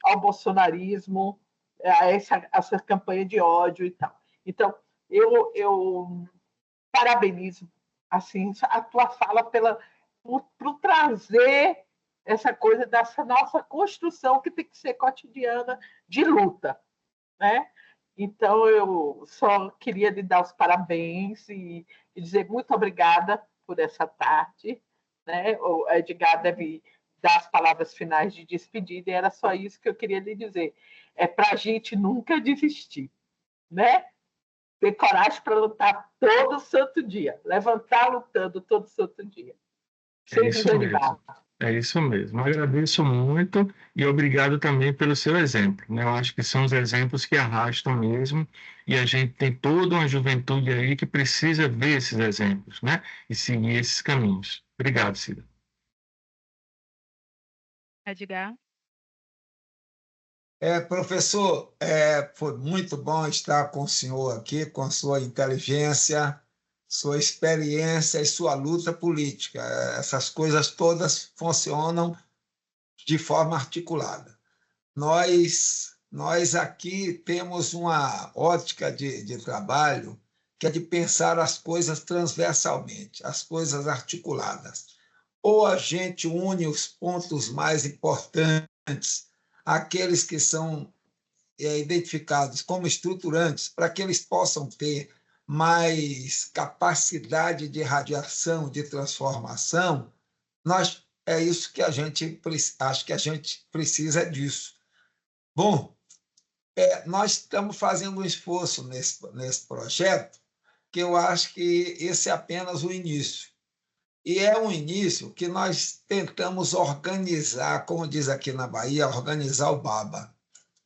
ao bolsonarismo, a essa campanha de ódio e tal. Então, eu parabenizo assim, a tua fala por trazer essa coisa dessa nossa construção que tem que ser cotidiana de luta, né? Então, eu só queria lhe dar os parabéns e dizer muito obrigada por essa tarde, né? O Edgar deve dar as palavras finais de despedida, e era só isso que eu queria lhe dizer. É para a gente nunca desistir, né? Ter coragem para lutar todo santo dia, levantar lutando todo santo dia, sem desanimar. É isso mesmo. Eu agradeço muito e obrigado também pelo seu exemplo, né? Eu acho que são os exemplos que arrastam mesmo, e a gente tem toda uma juventude aí que precisa ver esses exemplos, né? E seguir esses caminhos. Obrigado, Cida. Edgar. Professor, foi muito bom estar com o senhor aqui, com sua inteligência, sua experiência e sua luta política. Essas coisas todas funcionam de forma articulada. Nós aqui temos uma ótica de trabalho que é de pensar as coisas transversalmente, as coisas articuladas. Ou a gente une os pontos mais importantes, aqueles que são identificados como estruturantes, para que eles possam ter mais capacidade de radiação, de transformação. É isso que acho que a gente precisa disso. Bom, nós estamos fazendo um esforço nesse projeto, que eu acho que esse é apenas o início. E é um início que nós tentamos organizar, como diz aqui na Bahia, organizar o baba.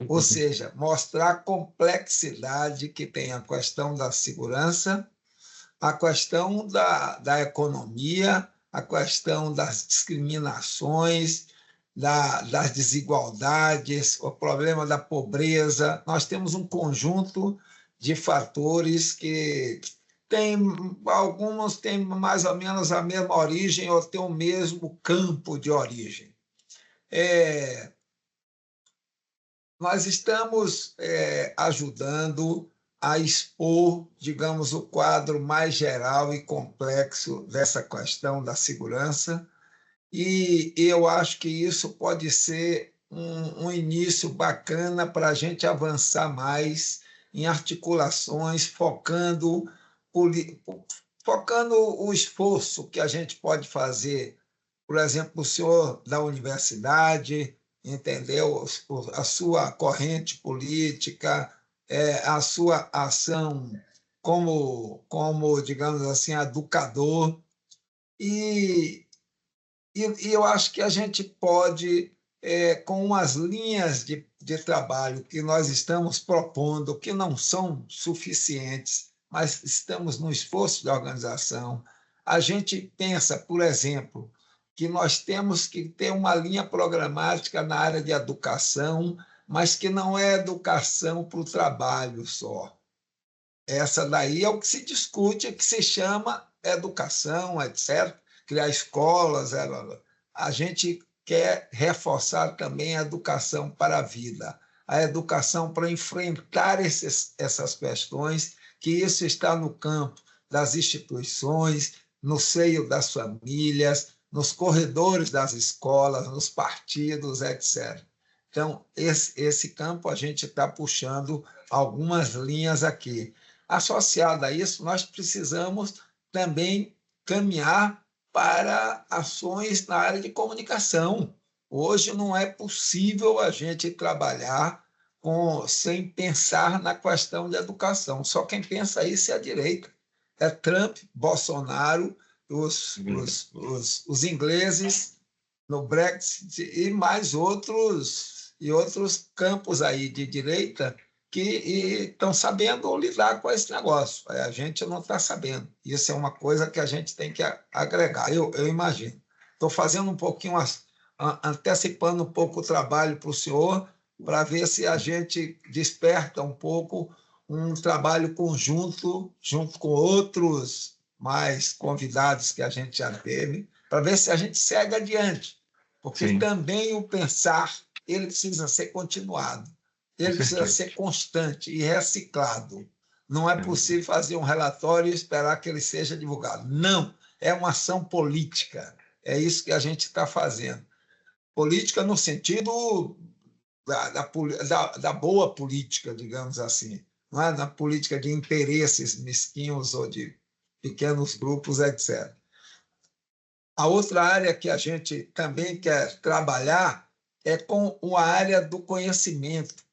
Ou seja, mostrar a complexidade que tem a questão da segurança, a questão da economia, a questão das discriminações, das desigualdades, o problema da pobreza. Nós temos um conjunto de fatores que alguns têm mais ou menos a mesma origem ou têm o mesmo campo de origem. Nós estamos ajudando a expor, digamos, o quadro mais geral e complexo dessa questão da segurança, e eu acho que isso pode ser um início bacana para a gente avançar mais em articulações, focando o esforço que a gente pode fazer. Por exemplo, o senhor da universidade, entendeu? A sua corrente política, a sua ação como, digamos assim, educador. E E eu acho que a gente pode, com umas linhas de trabalho que nós estamos propondo, que não são suficientes, mas estamos no esforço de organização, a gente pensa, por exemplo, que nós temos que ter uma linha programática na área de educação, mas que não é educação para o trabalho só. Essa daí é o que se discute, que se chama educação, etc. Criar escolas. A gente quer reforçar também a educação para a vida, a educação para enfrentar essas questões, que isso está no campo das instituições, no seio das famílias, nos corredores das escolas, nos partidos, etc. Então, esse campo a gente está puxando algumas linhas aqui. Associado a isso, nós precisamos também caminhar para ações na área de comunicação. Hoje não é possível a gente trabalhar sem pensar na questão de educação. Só quem pensa isso é a direita. É Trump, Bolsonaro, os ingleses no Brexit e mais outros campos aí de direita que estão sabendo lidar com esse negócio. A gente não está sabendo. Isso é uma coisa que a gente tem que agregar, eu imagino. Estou fazendo um pouquinho, antecipando um pouco o trabalho para o senhor, para ver se a gente desperta um pouco um trabalho conjunto, junto com outros mais convidados que a gente já teve, para ver se a gente segue adiante. Porque Sim. também o pensar ele precisa ser continuado. Ele precisa ser constante e reciclado. Não é possível fazer um relatório e esperar que ele seja divulgado. Não, é uma ação política. É isso que a gente está fazendo. Política no sentido da boa política, digamos assim. Não é na política de interesses mesquinhos ou de pequenos grupos, etc. A outra área que a gente também quer trabalhar é com a área do conhecimento,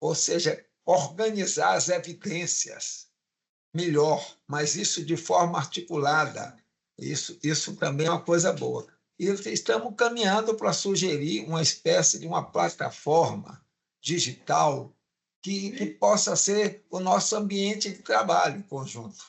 ou seja, organizar as evidências melhor, mas isso de forma articulada. Isso também é uma coisa boa. E estamos caminhando para sugerir uma espécie de uma plataforma digital que possa ser o nosso ambiente de trabalho conjunto.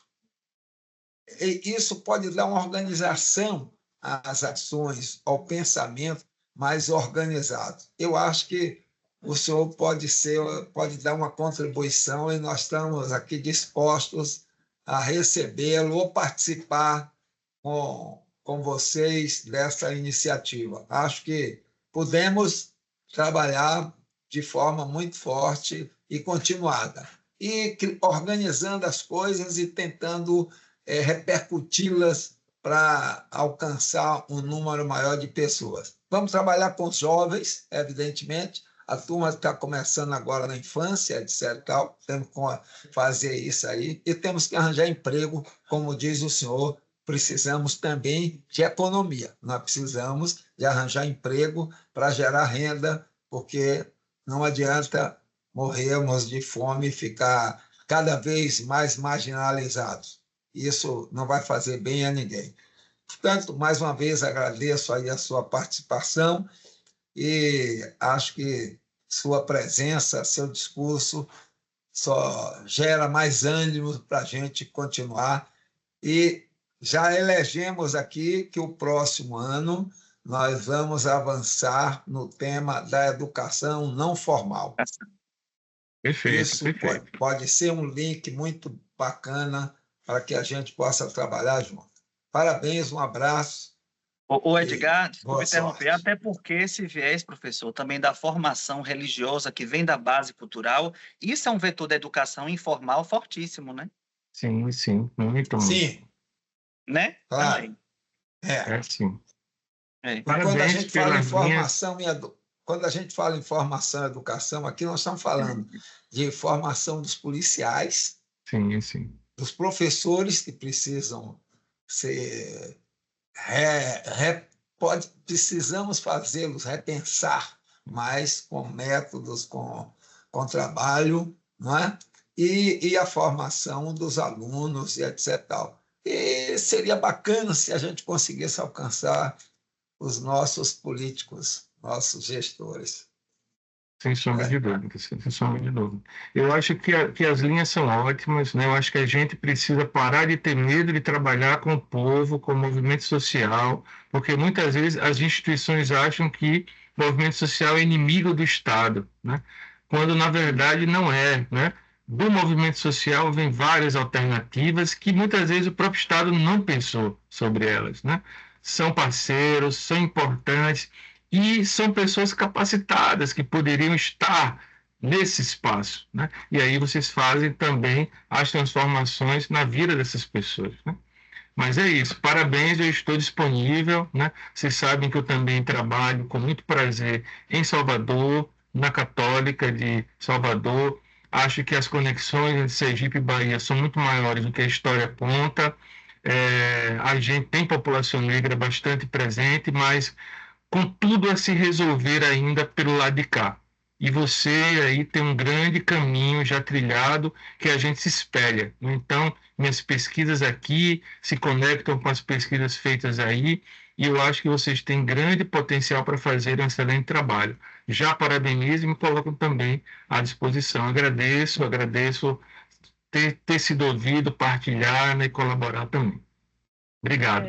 E isso pode dar uma organização às ações, ao pensamento mais organizado. Eu acho que o senhor pode dar uma contribuição e nós estamos aqui dispostos a recebê-lo ou participar com vocês dessa iniciativa. Acho que podemos trabalhar de forma muito forte e continuada, e organizando as coisas e tentando repercuti-las para alcançar um número maior de pessoas. Vamos trabalhar com os jovens, evidentemente. A turma está começando agora na infância, etc. Temos que fazer isso aí. E temos que arranjar emprego, como diz o senhor, precisamos também de economia. Nós precisamos de arranjar emprego para gerar renda, porque não adianta morrermos de fome e ficar cada vez mais marginalizados. Isso não vai fazer bem a ninguém. Portanto, mais uma vez, agradeço aí a sua participação e acho que sua presença, seu discurso só gera mais ânimo para a gente continuar. E já elegemos aqui que o próximo ano nós vamos avançar no tema da educação não formal. Perfeito, Isso perfeito. Pode ser um link muito bacana para que a gente possa trabalhar junto. Parabéns, um abraço. O Edgar, desculpe interromper, até porque esse viés, professor, também da formação religiosa que vem da base cultural, isso é um vetor da educação informal fortíssimo, né? Sim, sim, muito. Sim. Né? Claro. Sim. Quando a gente fala em formação quando a gente fala em formação e educação, aqui nós estamos falando de formação dos policiais, sim, sim, dos professores que precisam ser precisamos fazê-los repensar mais com métodos, com trabalho, não é? E a formação dos alunos e etc. E seria bacana se a gente conseguisse alcançar os nossos políticos, nossos gestores. Sem sombra de dúvida, sem sombra de dúvida. Eu acho que as linhas são ótimas, né? Eu acho que a gente precisa parar de ter medo de trabalhar com o povo, com o movimento social, porque muitas vezes as instituições acham que o movimento social é inimigo do Estado, né? Quando na verdade não é, né? Do movimento social vem várias alternativas que muitas vezes o próprio Estado não pensou sobre elas, né? São parceiros, são importantes e são pessoas capacitadas que poderiam estar nesse espaço, né? E aí vocês fazem também as transformações na vida dessas pessoas, né? Mas é isso, parabéns, eu estou disponível, né? Vocês sabem que eu também trabalho com muito prazer em Salvador, na Católica de Salvador. Acho que as conexões entre Sergipe e Bahia são muito maiores do que a história conta. A gente tem população negra bastante presente, mas com tudo a se resolver ainda pelo lado de cá. E você aí tem um grande caminho já trilhado que a gente se espelha. Então, minhas pesquisas aqui se conectam com as pesquisas feitas aí, e eu acho que vocês têm grande potencial para fazer um excelente trabalho. Já parabenizo e me coloco também à disposição. Agradeço ter sido ouvido, partilhar, né, e colaborar também. Obrigado.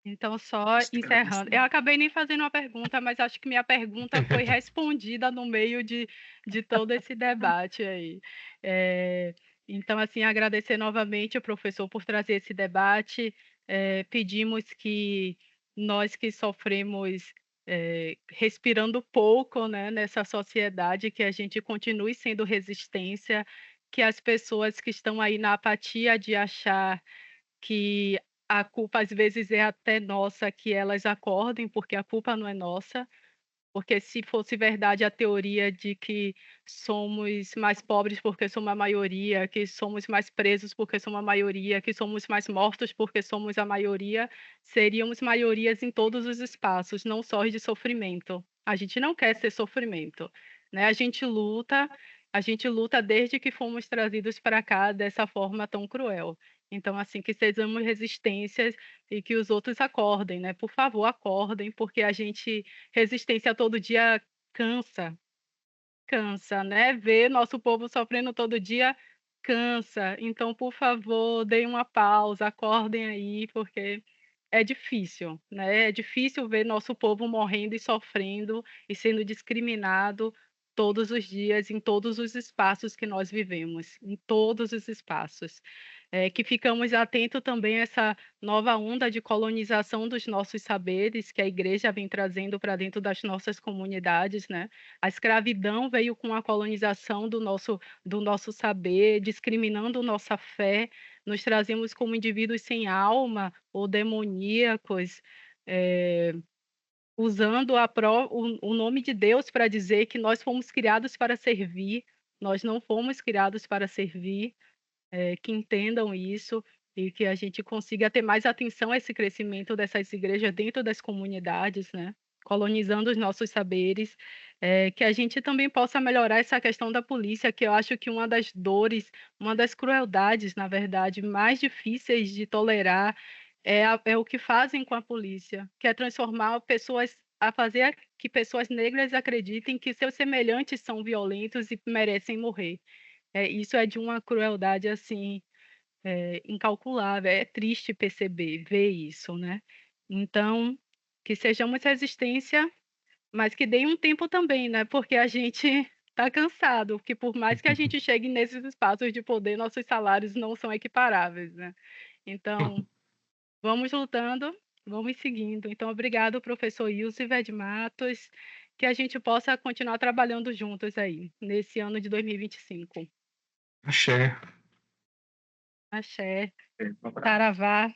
Então, só encerrando. Eu acabei nem fazendo uma pergunta, mas acho que minha pergunta foi respondida no meio de todo esse debate aí. Então, assim, agradecer novamente ao professor por trazer esse debate. Pedimos que nós que sofremos respirando pouco, né, nessa sociedade, que a gente continue sendo resistência, que as pessoas que estão aí na apatia de achar que a culpa às vezes é até nossa, que elas acordem, porque a culpa não é nossa, porque se fosse verdade a teoria de que somos mais pobres porque somos a maioria, que somos mais presos porque somos a maioria, que somos mais mortos porque somos a maioria, seríamos maiorias em todos os espaços, não só os de sofrimento. A gente não quer ser sofrimento, né? A gente luta desde que fomos trazidos para cá dessa forma tão cruel. Então, assim, que sejamos resistências e que os outros acordem, né? Por favor, acordem, porque a gente resistência todo dia cansa, cansa, né? Ver nosso povo sofrendo todo dia cansa. Então, por favor, deem uma pausa, acordem aí, porque é difícil, né? É difícil ver nosso povo morrendo e sofrendo e sendo discriminado todos os dias, em todos os espaços que nós vivemos, em todos os espaços. Que ficamos atentos também a essa nova onda de colonização dos nossos saberes que a igreja vem trazendo para dentro das nossas comunidades, né? A escravidão veio com a colonização do nosso saber, discriminando nossa fé, nos trazemos como indivíduos sem alma ou demoníacos, usando o nome de Deus para dizer que nós fomos criados para servir, nós não fomos criados para servir, que entendam isso e que a gente consiga ter mais atenção a esse crescimento dessas igrejas dentro das comunidades, né? Colonizando os nossos saberes, que a gente também possa melhorar essa questão da polícia, que eu acho que uma das dores, uma das crueldades, na verdade, mais difíceis de tolerar é o que fazem com a polícia, que é transformar pessoas, a fazer que pessoas negras acreditem que seus semelhantes são violentos e merecem morrer. Isso é de uma crueldade, assim, incalculável. É triste perceber, ver isso, né? Então, que sejamos resistência, mas que deem um tempo também, né? Porque a gente está cansado, que por mais que a gente chegue nesses espaços de poder, nossos salários não são equiparáveis, né? Então, vamos lutando, vamos seguindo. Então, obrigado, professor Ilse de Matos, que a gente possa continuar trabalhando juntos aí, nesse ano de 2025. Axé. Axé, Saravá.